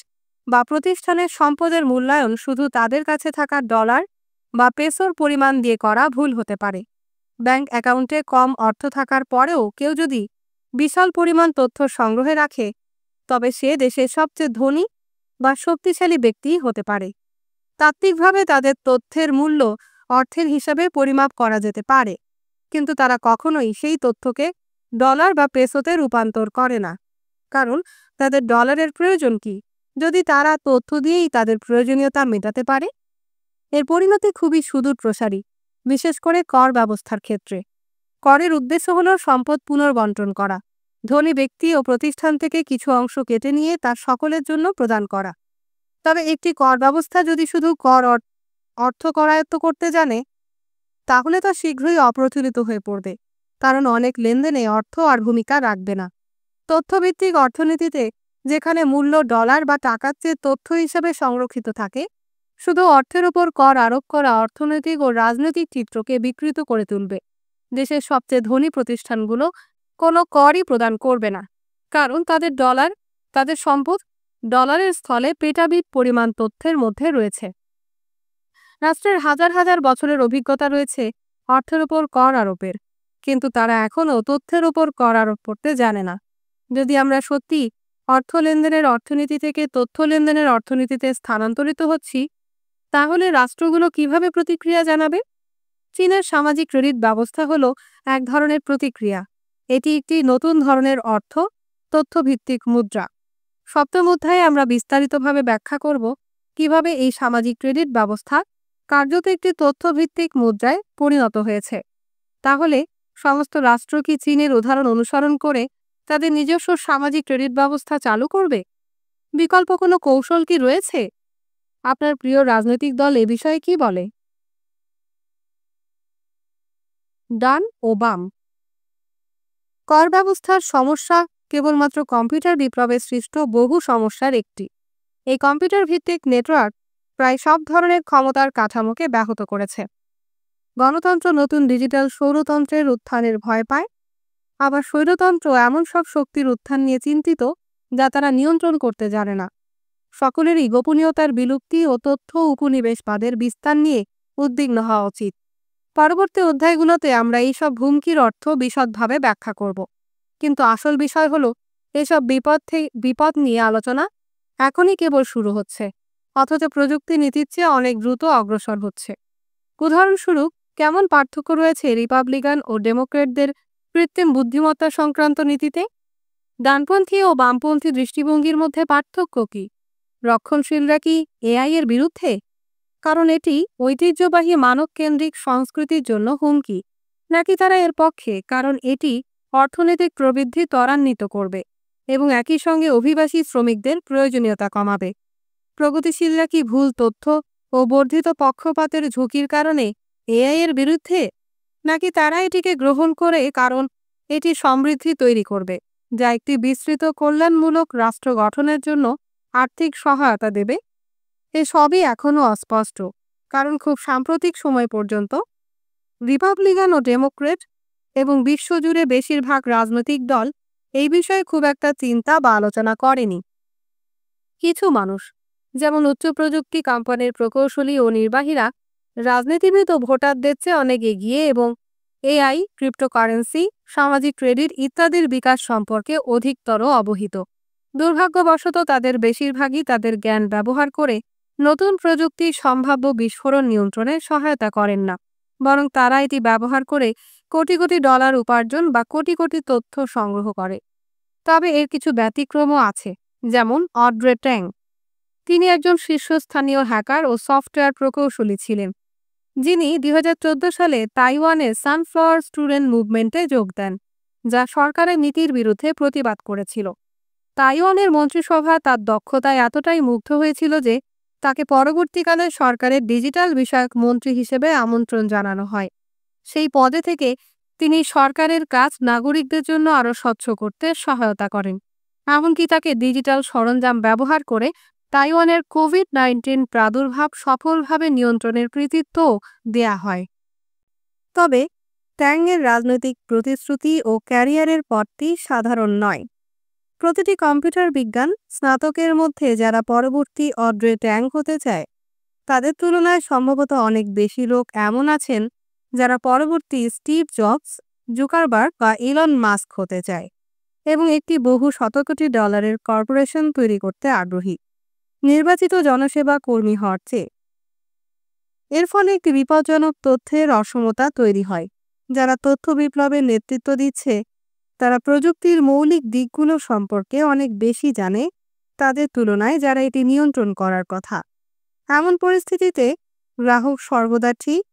বা প্রতিষ্ঠানের সম্পদের মূল্যায়ন শুধু তাদের কাছে থাকা ডলার বা পেসোর পরিমাণ দিয়ে করা ভুল হতে পারে। ব্যাংক অ্যাকাউন্টে কম অর্থ থাকার পরেও কেউ যদি বিশাল পরিমাণ তথ্য সংগ্রহে রাখে, তবে সে দেশের সবচেয়ে ধনী বা শক্তিশালী ব্যক্তি হতে পারে। তাত্ত্বিকভাবে তাদের তথ্যের মূল্য অর্থের হিসাবে পরিমাপ করা যেতে পারে, কিন্তু তারা কখনোই সেই তথ্যকে ডলার বা পেসোতে রূপান্তর করে না, কারণ তাদের ডলারের প্রয়োজন কি যদি তারা তথ্য দিয়েই তাদের প্রয়োজনীয়তা মেটাতে পারে। এর পরিণতি খুবই সুদূর প্রসারী, বিশেষ করে কর ব্যবস্থার ক্ষেত্রে। করের উদ্দেশ্য হল সম্পদ পুনর্বণ্টন করা, ধনী ব্যক্তি ও প্রতিষ্ঠান থেকে কিছু অংশ কেটে নিয়ে তা সকলের জন্য প্রদান করা। তবে একটি কর ব্যবস্থা যদি শুধু অর্থ করায়ত্ত করতে জানে, তাহলে তা শীঘ্রই অপ্রচলিত হয়ে পড়বে, কারণ অনেক লেনদেনে অর্থ আর ভূমিকা রাখবে না। তথ্যভিত্তিক অর্থনীতিতে, যেখানে মূল্য ডলার বা টাকার চেয়ে তথ্য হিসেবে সংরক্ষিত থাকে, শুধু অর্থের উপর কর আরোপ করা অর্থনৈতিক ও রাজনৈতিক চিত্রকে বিকৃত করে তুলবে। দেশের সবচেয়ে ধনী প্রতিষ্ঠানগুলো কোনো করই প্রদান করবে না, কারণ তাদের সম্পদ ডলারের স্থলে পেটাবিট পরিমাণ তথ্যের মধ্যে রয়েছে। রাষ্ট্রের হাজার হাজার বছরের অভিজ্ঞতা রয়েছে অর্থের উপর কর আরোপের, কিন্তু তারা এখনও তথ্যের উপর কর আরোপ করতে জানে না। যদি আমরা সত্যি অর্থ লেনদেনের অর্থনীতি থেকে তথ্য লেনদেনের অর্থনীতিতে স্থানান্তরিত হচ্ছি, তাহলে রাষ্ট্রগুলো কিভাবে প্রতিক্রিয়া জানাবে? চীনের সামাজিক ক্রেডিট ব্যবস্থা হলো এক ধরনের প্রতিক্রিয়া। এটি একটি নতুন ধরনের তথ্যভিত্তিক মুদ্রা। সপ্তম অধ্যায়ে আমরা বিস্তারিতভাবে ব্যাখ্যা করব কিভাবে এই সামাজিক ক্রেডিট ব্যবস্থা কার্যত একটি তথ্যভিত্তিক মুদ্রায় পরিণত হয়েছে। তাহলে সমস্ত রাষ্ট্র কি চীনের উদাহরণ অনুসরণ করে তাদের নিজস্ব সামাজিক ক্রেডিট ব্যবস্থা চালু করবে? বিকল্প কোনো কৌশল কি রয়েছে? আপনার প্রিয় রাজনৈতিক দল এ বিষয়ে কি বলে? ডান ও বাম। কর ব্যবস্থার সমস্যা কেবলমাত্র কম্পিউটার বিপ্লবে সৃষ্ট বহু সমস্যার একটি। এই কম্পিউটার ভিত্তিক নেটওয়ার্ক প্রায় সব ধরনের ক্ষমতার কাঠামোকে ব্যাহত করেছে। গণতন্ত্র নতুন ডিজিটাল সৌরতন্ত্রের উত্থানের ভয় পায়, আবার স্বৈরতন্ত্র এমন সব শক্তির উত্থান নিয়ে চিন্তিত যা তারা নিয়ন্ত্রণ করতে জানে না। সকলেরই গোপনীয়তার বিলুপ্তি ও তথ্য উপনিবেশবাদের বিস্তার নিয়ে উদ্বিগ্ন হওয়া উচিত। পরবর্তী অধ্যায়গুলোতে আমরা এইসব হুমকির অর্থ বিশদভাবে ব্যাখ্যা করব, কিন্তু আসল বিষয় হলো এসব বিপদ নিয়ে আলোচনা এখনই কেবল শুরু হচ্ছে, অথচ প্রযুক্তি নীতির চেয়ে অনেক দ্রুত অগ্রসর হচ্ছে। উদাহরণস্বরূপ, কেমন পার্থক্য রয়েছে রিপাবলিকান ও ডেমোক্রেটদের কৃত্রিম বুদ্ধিমত্তা সংক্রান্ত নীতিতে? ডানপন্থী ও বামপন্থী দৃষ্টিভঙ্গির মধ্যে পার্থক্য কি? রক্ষণশীলরা কি এআই এর বিরুদ্ধে, কারণ এটি ঐতিহ্যবাহী মানবকেন্দ্রিক সংস্কৃতির জন্য হুমকি, নাকি তারা এর পক্ষে, কারণ এটি অর্থনৈতিক প্রবৃদ্ধি ত্বরান্বিত করবে এবং একই সঙ্গে অভিবাসী শ্রমিকদের প্রয়োজনীয়তা কমাবে? প্রগতিশীলরা কি ভুল তথ্য ও বর্ধিত পক্ষপাতের ঝুঁকির কারণে এআই এর বিরুদ্ধে, নাকি তারা এটিকে গ্রহণ করে কারণ এটি সমৃদ্ধি তৈরি করবে, যা একটি বিস্তৃত কল্যাণমূলক রাষ্ট্র গঠনের জন্য আর্থিক সহায়তা দেবে? এসবই এখনও অস্পষ্ট, কারণ খুব সাম্প্রতিক সময় পর্যন্ত রিপাবলিকান ও ডেমোক্রেট এবং বিশ্বজুড়ে বেশিরভাগ রাজনৈতিক দল এই বিষয়ে খুব একটা চিন্তা বা আলোচনা করেনি। কিছু মানুষ, যেমন উচ্চ প্রযুক্তি কোম্পানির প্রকৌশলী ও নির্বাহীরা, রাজনীতিবিদ ও ভোটারদের চেয়ে অনেক এগিয়ে এবং এআই, ক্রিপ্টোকারেন্সি, সামাজিক ক্রেডিট ইত্যাদির বিকাশ সম্পর্কে অধিকতর অবহিত। দুর্ভাগ্যবশত তাদের বেশিরভাগই তাদের জ্ঞান ব্যবহার করে নতুন প্রযুক্তির সম্ভাব্য বিস্ফোরণ নিয়ন্ত্রণে সহায়তা করেন না, বরং তারা এটি ব্যবহার করে কোটি কোটি ডলার উপার্জন বা কোটি কোটি তথ্য সংগ্রহ করে। তবে এর কিছু ব্যতিক্রমও আছে, যেমন অড্রে ট্যাং। তিনি একজন শীর্ষস্থানীয় হ্যাকার ও সফটওয়্যার প্রকৌশলী ছিলেন, যিনি 2014 সালে তাইওয়ানের সানফ্লাওয়ার স্টুডেন্ট মুভমেন্টে যোগ দেন, যা সরকারের নীতির বিরুদ্ধে প্রতিবাদ করেছিল। তাইওয়ানের মন্ত্রিসভা তার দক্ষতায় এতটাই মুগ্ধ হয়েছিল যে তাকে পরবর্তীকালে সরকারের ডিজিটাল বিষয়ক মন্ত্রী হিসেবে আমন্ত্রণ জানানো হয়। সেই পদে থেকে তিনি সরকারের কাজ নাগরিকদের জন্য আরও স্বচ্ছ করতে সহায়তা করেন, এমনকি তাকে ডিজিটাল সরঞ্জাম ব্যবহার করে তাইওয়ানের কোভিড-19 প্রাদুর্ভাব সফলভাবে নিয়ন্ত্রণের কৃতিত্বও দেয়া হয়। তবে ট্যাংয়ের রাজনৈতিক প্রতিশ্রুতি ও ক্যারিয়ারের পথটি সাধারণ নয়। প্রতিটি কম্পিউটার বিজ্ঞান স্নাতকের মধ্যে যারা পরবর্তী অড্রে ট্যাং হতে চায়, তাদের তুলনায় সম্ভবত অনেক বেশি লোক এমন আছেন যারা পরবর্তী স্টিভ জবস, জুকারবার্গ বা ইলন মাস্ক হতে চায় এবং একটি বহু শতকোটি ডলারের কর্পোরেশন তৈরি করতে আগ্রহী, নির্বাচিত জনসেবা কর্মী হওয়ার চেয়ে। এর ফলে একটি বিপজ্জনক তথ্যের অসমতা তৈরি হয়। যারা তথ্য বিপ্লবের নেতৃত্ব দিচ্ছে, তারা প্রযুক্তির মৌলিক দিকগুলো সম্পর্কে অনেক বেশি জানে, তাদের তুলনায় যারা এটি নিয়ন্ত্রণ করার কথা। এমন পরিস্থিতিতে গ্রাহক সর্বদা ঠিক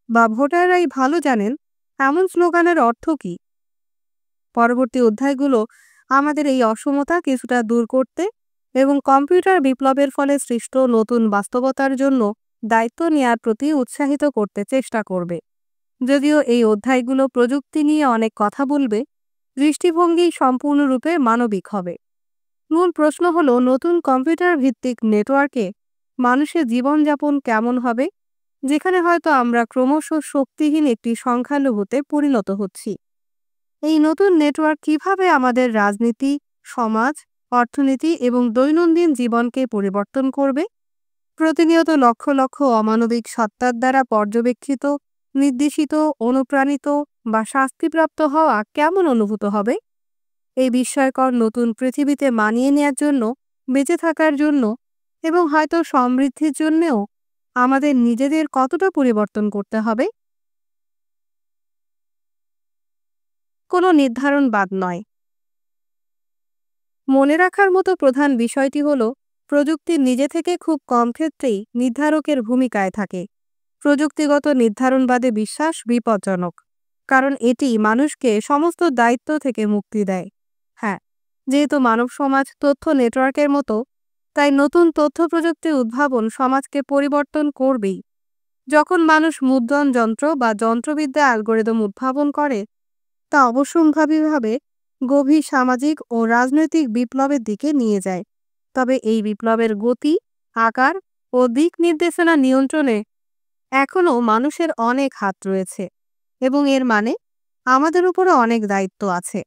বা ভোটাররাই ভালো জানেন এমন স্লোগানের অর্থ কী? পরবর্তী অধ্যায়গুলো আমাদের এই অসমতা কিছুটা দূর করতে এবং কম্পিউটার বিপ্লবের ফলে সৃষ্ট নতুন বাস্তবতার জন্য দায়িত্ব নেওয়ার প্রতি উৎসাহিত করতে চেষ্টা করবে। যদিও এই অধ্যায়গুলো প্রযুক্তি নিয়ে অনেক কথা বলবে, দৃষ্টিভঙ্গি সম্পূর্ণরূপে মানবিক হবে। মূল প্রশ্ন হলো, নতুন কম্পিউটার ভিত্তিক নেটওয়ার্কে মানুষের জীবনযাপন কেমন হবে, যেখানে হয়তো আমরা ক্রমশ শক্তিহীন একটি সংখ্যালঘুতে পরিণত হচ্ছি। এই নতুন নেটওয়ার্ক কিভাবে আমাদের রাজনীতি, সমাজ, অর্থনীতি এবং দৈনন্দিন জীবনকে পরিবর্তন করবে? প্রতিনিয়ত লক্ষ লক্ষ অমানবিক সত্তার দ্বারা পর্যবেক্ষিত, নির্দেশিত, অনুপ্রাণিত বা শাস্তিপ্রাপ্ত হওয়া কেমন অনুভূত হবে? এই বিস্ময়কর নতুন পৃথিবীতে মানিয়ে নেয়ার জন্য, বেঁচে থাকার জন্য এবং হয়তো সমৃদ্ধির জন্যেও আমাদের নিজেদের কতটা পরিবর্তন করতে হবে? কোনো নির্ধারণবাদ নয়। মনে রাখার মতো প্রধান বিষয়টি হল, প্রযুক্তি নিজে থেকে খুব কম ক্ষেত্রেই নির্ধারকের ভূমিকায় থাকে। প্রযুক্তিগত নির্ধারণবাদে বিশ্বাস বিপজ্জনক, কারণ এটি মানুষকে সমস্ত দায়িত্ব থেকে মুক্তি দেয়। হ্যাঁ, যেহেতু মানব সমাজ তথ্য নেটওয়ার্কের মতো, তাই নতুন তথ্য প্রযুক্তির উদ্ভাবন সমাজকে পরিবর্তন করবেই। যখন মানুষ মুদ্রণ যন্ত্র বা যন্ত্রবিদ্যা অ্যালগরিদম উদ্ভাবন করে, তা অবশ্যম্ভাবীভাবে গভীর সামাজিক ও রাজনৈতিক বিপ্লবের দিকে নিয়ে যায়। তবে এই বিপ্লবের গতি, আকার ও দিক নির্দেশনা নিয়ন্ত্রণে এখনও মানুষের অনেক হাত রয়েছে এবং এর মানে আমাদের উপরে অনেক দায়িত্ব আছে।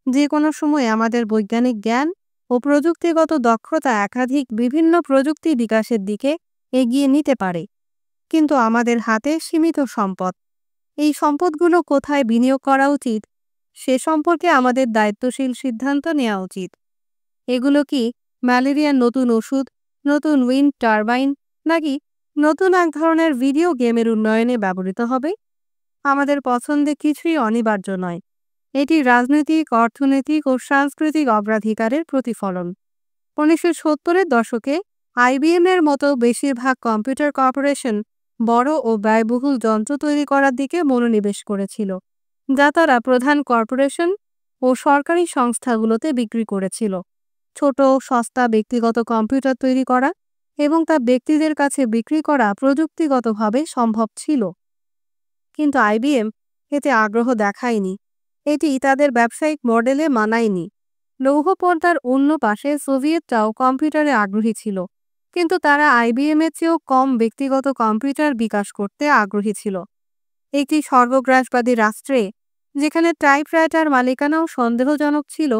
যে কোনো সময় আমাদের বৈজ্ঞানিক জ্ঞান ও প্রযুক্তিগত দক্ষতা একাধিক বিভিন্ন প্রযুক্তি বিকাশের দিকে এগিয়ে নিতে পারে, কিন্তু আমাদের হাতে সীমিত সম্পদ। এই সম্পদগুলো কোথায় বিনিয়োগ করা উচিত সে সম্পর্কে আমাদের দায়িত্বশীল সিদ্ধান্ত নেওয়া উচিত। এগুলো কি ম্যালেরিয়ার নতুন ওষুধ, নতুন উইন্ড টারবাইন, নাকি নতুন এক ধরনের ভিডিও গেমের উন্নয়নে ব্যবহৃত হবে? আমাদের পছন্দে কিছুই অনিবার্য নয়। এটি রাজনৈতিক, অর্থনৈতিক ও সাংস্কৃতিক অগ্রাধিকারের প্রতিফলন। 1970-এর দশকে আইবিএম-এর মতো বেশিরভাগ কম্পিউটার কর্পোরেশন বড় ও ব্যয়বহুল যন্ত্র তৈরি করার দিকে মনোনিবেশ করেছিল, যা তারা প্রধান কর্পোরেশন ও সরকারি সংস্থাগুলোতে বিক্রি করেছিল। ছোট, সস্তা ব্যক্তিগত কম্পিউটার তৈরি করা এবং তা ব্যক্তিদের কাছে বিক্রি করা প্রযুক্তিগতভাবে সম্ভব ছিল, কিন্তু আইবিএম এতে আগ্রহ দেখায়নি। এটি তাদের ব্যবসায়িক মডেলে মানায়নি। লৌহ পর্দার অন্য পাশে সোভিয়েতরাও কম্পিউটারে আগ্রহী ছিল, কিন্তু তারা আইবিএম-এর চেয়েও কম ব্যক্তিগত কম্পিউটার বিকাশ করতে আগ্রহী ছিল। একটি সর্বগ্রাসবাদী রাষ্ট্রে, যেখানে টাইপরাইটার মালিকানাও সন্দেহজনক ছিল,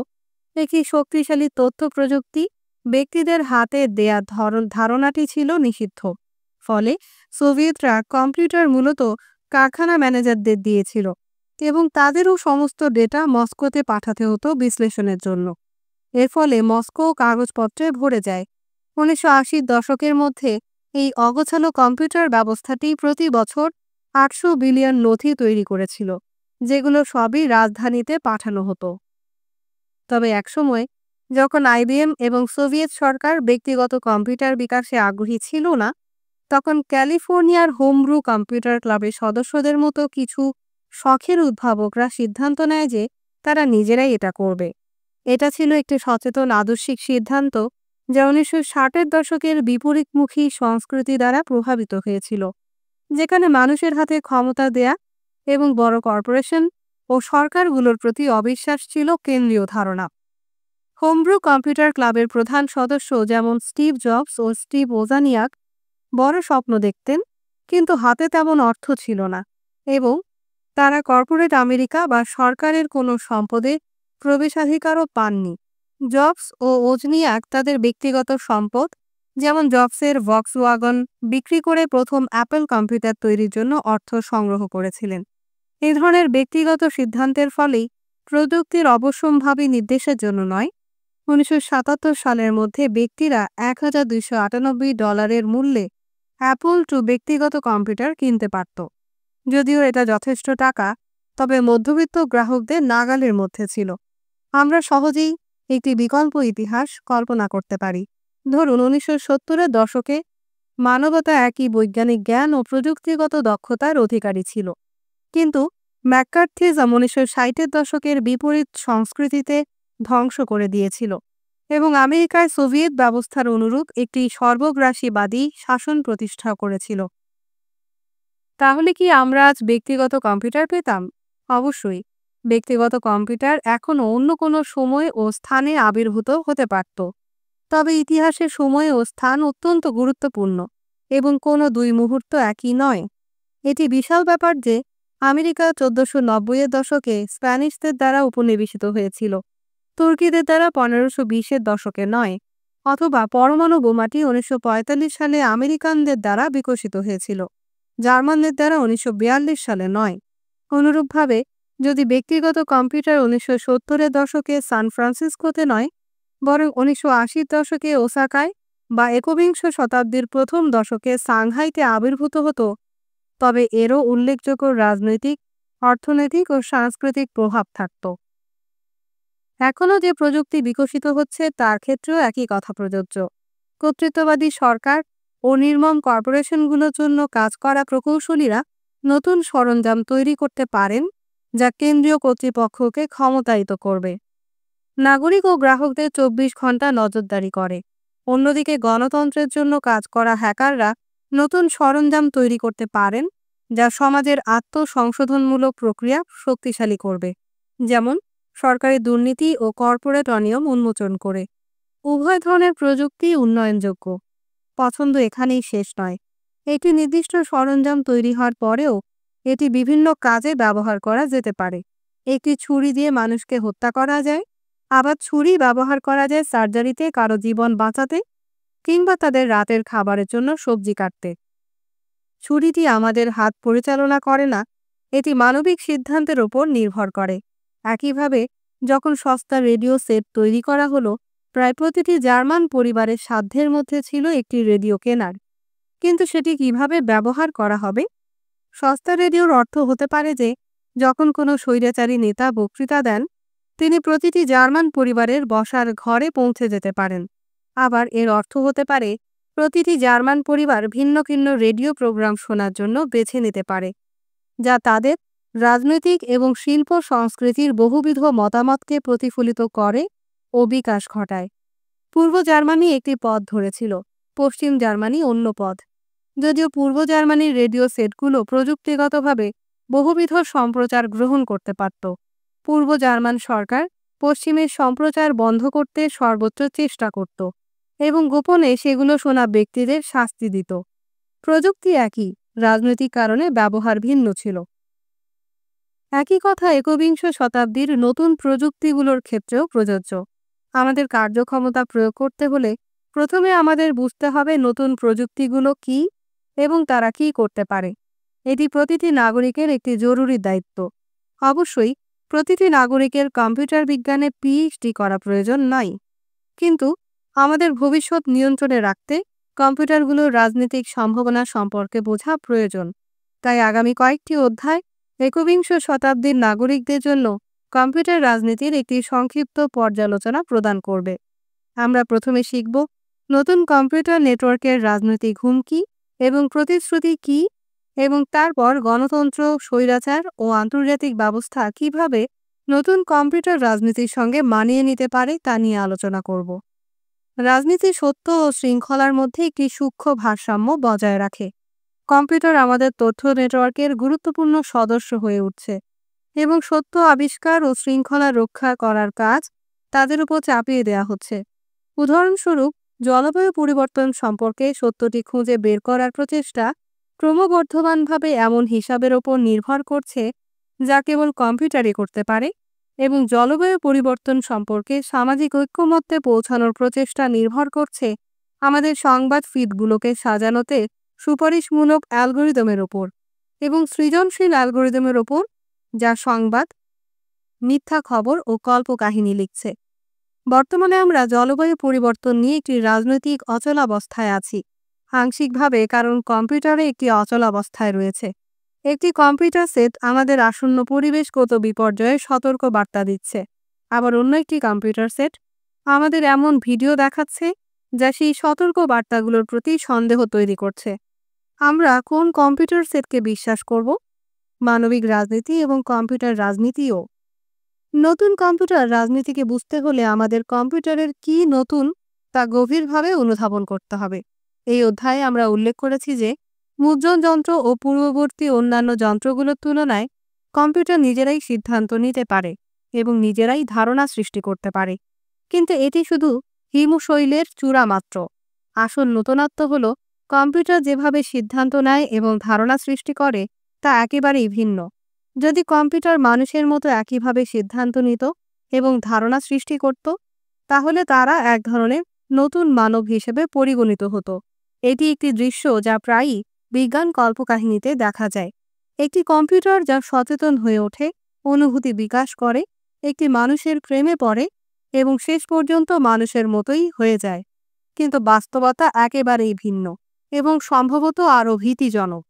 একটি শক্তিশালী তথ্য প্রযুক্তি ব্যক্তিদের হাতে দেয়া ধারণাটি ছিল নিষিদ্ধ। ফলে সোভিয়েতরা কম্পিউটার মূলত কারখানা ম্যানেজারদের দিয়েছিল এবং তাদেরও সমস্ত ডেটা মস্কোতে পাঠাতে হতো বিশ্লেষণের জন্য। এর ফলে মস্কো কাগজপত্রে ভরে যায়। 1980-র দশকের মধ্যে এই অগোছালো কম্পিউটার ব্যবস্থাটি প্রতি বছর 800 বিলিয়ন নথি তৈরি করেছিল, যেগুলো সবই রাজধানীতে পাঠানো হতো। তবে একসময় যখন আইবিএম এবং সোভিয়েত সরকার ব্যক্তিগত কম্পিউটার বিকাশে আগ্রহী ছিল না, তখন ক্যালিফোর্নিয়ার হোমব্রু কম্পিউটার ক্লাবের সদস্যদের মতো কিছু শখের উদ্ভাবকরা সিদ্ধান্ত নেয় যে তারা নিজেরাই এটা করবে। এটা ছিল একটি সচেতন আদর্শিক সিদ্ধান্ত, যা 1960-এর দশকের বিপরীতমুখী সংস্কৃতি দ্বারা প্রভাবিত হয়েছিল, যেখানে মানুষের হাতে ক্ষমতা দেয়া এবং বড় কর্পোরেশন ও সরকারগুলোর প্রতি অবিশ্বাস ছিল কেন্দ্রীয় ধারণা। হোমব্রু কম্পিউটার ক্লাবের প্রধান সদস্য যেমন স্টিভ জবস ও স্টিভ ওজানিয়াক বড় স্বপ্ন দেখতেন, কিন্তু হাতে তেমন অর্থ ছিল না এবং তারা কর্পোরেট আমেরিকা বা সরকারের কোনো সম্পদে প্রবেশাধিকারও পাননি। জবস ও ওজনিয়াক তাদের ব্যক্তিগত সম্পদ, যেমন জবসের ভক্সওয়াগন বিক্রি করে প্রথম অ্যাপল কম্পিউটার তৈরির জন্য অর্থ সংগ্রহ করেছিলেন। এই ধরনের ব্যক্তিগত সিদ্ধান্তের ফলেই, প্রযুক্তির অবশ্যম্ভাবী নির্দেশের জন্য নয়, 1977 সালের মধ্যে ব্যক্তিরা $1298 মূল্যে অ্যাপল টু ব্যক্তিগত কম্পিউটার কিনতে পারত। যদিও এটা যথেষ্ট টাকা, তবে মধ্যবিত্ত গ্রাহকদের নাগালের মধ্যে ছিল। আমরা সহজেই একটি বিকল্প ইতিহাস কল্পনা করতে পারি। ধরুন 1970-এর দশকে মানবতা একই বৈজ্ঞানিক জ্ঞান ও প্রযুক্তিগত দক্ষতার অধিকারী ছিল, কিন্তু ম্যাককার্থিজম 1960-এর দশকের বিপরীত সংস্কৃতিতে ধ্বংস করে দিয়েছিল এবং আমেরিকায় সোভিয়েত ব্যবস্থার অনুরূপ একটি সর্বগ্রাসীবাদী শাসন প্রতিষ্ঠা করেছিল। তাহলে কি আমরা আজ ব্যক্তিগত কম্পিউটার পেতাম? অবশ্যই। ব্যক্তিগত কম্পিউটার এখনও অন্য কোনো সময় ও স্থানে আবির্ভূত হতে পারত, তবে ইতিহাসের সময় ও স্থান অত্যন্ত গুরুত্বপূর্ণ এবং কোনো দুই মুহূর্ত একই নয়। এটি বিশাল ব্যাপার যে আমেরিকা 1490-এর দশকে স্প্যানিশদের দ্বারা উপনিবেশিত হয়েছিল, তুর্কিদের দ্বারা 1520-এর দশকে নয়, অথবা পরমাণু বোমাটি 1945 সালে আমেরিকানদের দ্বারা বিকশিত হয়েছিল, জার্মানদের দ্বারা 1942 সালে নয়। অনুরূপভাবে যদি ব্যক্তিগত কম্পিউটার 1970-এর দশকে সান ফ্রান্সিসকোতে নয়, বরং 1980-র দশকে ওসাকায় বা একবিংশ শতাব্দীর প্রথম দশকে সাংহাইতে আবির্ভূত হতো, তবে এরও উল্লেখযোগ্য রাজনৈতিক, অর্থনৈতিক ও সাংস্কৃতিক প্রভাব থাকত। এখনও যে প্রযুক্তি বিকশিত হচ্ছে তার ক্ষেত্রেও একই কথা প্রযোজ্য। কর্তৃত্ববাদী সরকার ও নির্মম কর্পোরেশনগুলোর জন্য কাজ করা প্রকৌশলীরা নতুন সরঞ্জাম তৈরি করতে পারেন যা কেন্দ্রীয় কর্তৃপক্ষকে ক্ষমতায়িত করবে। নাগরিক ও গ্রাহকদের 24 ঘন্টা নজরদারি করে। অন্যদিকে গণতন্ত্রের জন্য কাজ করা হ্যাকাররা নতুন সরঞ্জাম তৈরি করতে পারেন যা সমাজের আত্মসংশোধনমূলক প্রক্রিয়া শক্তিশালী করবে, যেমন সরকারি দুর্নীতি ও কর্পোরেট অনিয়ম উন্মোচন করে। উভয় ধরনের প্রযুক্তি উন্নয়নযোগ্য। পছন্দ এখানেই শেষ নয়। একটি নির্দিষ্ট সরঞ্জাম তৈরি হওয়ার পরেও এটি বিভিন্ন কাজে ব্যবহার করা যেতে পারে। একটি ছুরি দিয়ে মানুষকে হত্যা করা যায়, আবার ছুরি ব্যবহার করা যায় সার্জারিতে কারো জীবন বাঁচাতে কিংবা তাদের রাতের খাবারের জন্য সবজি কাটতে। ছুরিটি আমাদের হাত পরিচালনা করে না, এটি মানবিক সিদ্ধান্তের ওপর নির্ভর করে। একইভাবে যখন সস্তা রেডিও সেট তৈরি করা হলো, প্রায় প্রতিটি জার্মান পরিবারের সাধ্যের মধ্যে ছিল একটি রেডিও কেনার, কিন্তু সেটি কিভাবে ব্যবহার করা হবে? সস্তা রেডিওর অর্থ হতে পারে যে যখন কোনো স্বৈরাচারী নেতা বক্তৃতা দেন, তিনি প্রতিটি জার্মান পরিবারের বসার ঘরে পৌঁছে যেতে পারেন। আবার এর অর্থ হতে পারে প্রতিটি জার্মান পরিবার ভিন্ন ভিন্ন রেডিও প্রোগ্রাম শোনার জন্য বেছে নিতে পারে, যা তাদের রাজনৈতিক এবং শিল্প সংস্কৃতির বহুবিধ মতামতকে প্রতিফলিত করে ও বিকাশ ঘটায়। পূর্ব জার্মানি একটি পথ ধরেছিল, পশ্চিম জার্মানি অন্য পথ। যদিও পূর্ব জার্মানির রেডিও সেটগুলো প্রযুক্তিগতভাবে বহুবিধ সম্প্রচার গ্রহণ করতে পারত, পূর্ব জার্মান সরকার পশ্চিমের সম্প্রচার বন্ধ করতে সর্বোচ্চ চেষ্টা করত এবং গোপনে সেগুলো শোনা ব্যক্তিদের শাস্তি দিত। প্রযুক্তি একই, রাজনৈতিক কারণে ব্যবহার ভিন্ন ছিল। একই কথা একবিংশ শতাব্দীর নতুন প্রযুক্তিগুলোর ক্ষেত্রেও প্রযোজ্য। আমাদের কার্যক্ষমতা প্রয়োগ করতে হলে প্রথমে আমাদের বুঝতে হবে নতুন প্রযুক্তিগুলো কী এবং তারা কী করতে পারে। এটি প্রতিটি নাগরিকের একটি জরুরি দায়িত্ব। অবশ্যই প্রতিটি নাগরিকের কম্পিউটার বিজ্ঞানে পিএইচডি করা প্রয়োজন নয়, কিন্তু আমাদের ভবিষ্যৎ নিয়ন্ত্রণে রাখতে কম্পিউটারগুলোর রাজনৈতিক সম্ভাবনা সম্পর্কে বোঝা প্রয়োজন। তাই আগামী কয়েকটি অধ্যায় একবিংশ শতাব্দীর নাগরিকদের জন্য কম্পিউটার রাজনীতির একটি সংক্ষিপ্ত পর্যালোচনা প্রদান করবে। আমরা প্রথমে শিখব নতুন কম্পিউটার নেটওয়ার্কের রাজনৈতিক হুমকি এবং প্রতিশ্রুতি কী, এবং তারপর গণতন্ত্র, স্বৈরাচার ও আন্তর্জাতিক ব্যবস্থা কিভাবে নতুন কম্পিউটার রাজনীতির সঙ্গে মানিয়ে নিতে পারে তা নিয়ে আলোচনা করব। রাজনীতি সত্য ও শৃঙ্খলার মধ্যে একটি সূক্ষ্ম ভারসাম্য বজায় রাখে। কম্পিউটার আমাদের তথ্য নেটওয়ার্কের গুরুত্বপূর্ণ সদস্য হয়ে উঠছে এবং সত্য আবিষ্কার ও শৃঙ্খলা রক্ষা করার কাজ তাদের উপর চাপিয়ে দেওয়া হচ্ছে। উদাহরণস্বরূপ, জলবায়ু পরিবর্তন সম্পর্কে সত্যটি খুঁজে বের করার প্রচেষ্টা ক্রমবর্ধমানভাবে এমন হিসাবের ওপর নির্ভর করছে যা কেবল কম্পিউটারই করতে পারে, এবং জলবায়ু পরিবর্তন সম্পর্কে সামাজিক ঐক্যমত্যে পৌঁছানোর প্রচেষ্টা নির্ভর করছে আমাদের সংবাদ ফিডগুলোকে সাজানোতে সুপারিশমূলক অ্যালগরিদমের ওপর এবং সৃজনশীল অ্যালগরিদমের ওপর, যা সংবাদ, মিথ্যা খবর ও কল্পকাহিনী লিখছে। বর্তমানে আমরা জলবায়ু পরিবর্তন নিয়ে একটি রাজনৈতিক অচলাবস্থায় আছি, আংশিকভাবে কারণ কম্পিউটারে একটি অচলাবস্থায় রয়েছে। একটি কম্পিউটার সেট আমাদের আসন্ন পরিবেশগত বিপর্যয়ে সতর্ক বার্তা দিচ্ছে, আবার অন্য একটি কম্পিউটার সেট আমাদের এমন ভিডিও দেখাচ্ছে যা সেই সতর্ক বার্তাগুলোর প্রতি সন্দেহ তৈরি করছে। আমরা কোন কম্পিউটার সেটকে বিশ্বাস করব? মানবিক রাজনীতি এবং কম্পিউটার রাজনীতিও। নতুন কম্পিউটার রাজনীতিকে বুঝতে হলে আমাদের কম্পিউটারের কি নতুন তা গভীরভাবে অনুধাবন করতে হবে। এই অধ্যায়ে আমরা উল্লেখ করেছি যে মুদ্রণ যন্ত্র ও পূর্ববর্তী অন্যান্য যন্ত্রগুলোর তুলনায় কম্পিউটার নিজেরাই সিদ্ধান্ত নিতে পারে এবং নিজেরাই ধারণা সৃষ্টি করতে পারে। কিন্তু এটি শুধু হিমশৈলের চূড়া মাত্র। আসল নতুনত্ব হল কম্পিউটার যেভাবে সিদ্ধান্ত নেয় এবং ধারণা সৃষ্টি করে তা একেবারেই ভিন্ন। যদি কম্পিউটার মানুষের মতো একইভাবে সিদ্ধান্ত নিত এবং ধারণা সৃষ্টি করত, তাহলে তারা এক ধরনের নতুন মানব হিসেবে পরিগণিত হতো। এটি একটি দৃশ্য যা প্রায়ই বিজ্ঞান কল্পকাহিনীতে দেখা যায়। একটি কম্পিউটার যা সচেতন হয়ে ওঠে, অনুভূতি বিকাশ করে, একটি মানুষের প্রেমে পড়ে এবং শেষ পর্যন্ত মানুষের মতোই হয়ে যায়। কিন্তু বাস্তবতা একেবারেই ভিন্ন এবং সম্ভবত আরও ভীতিজনক।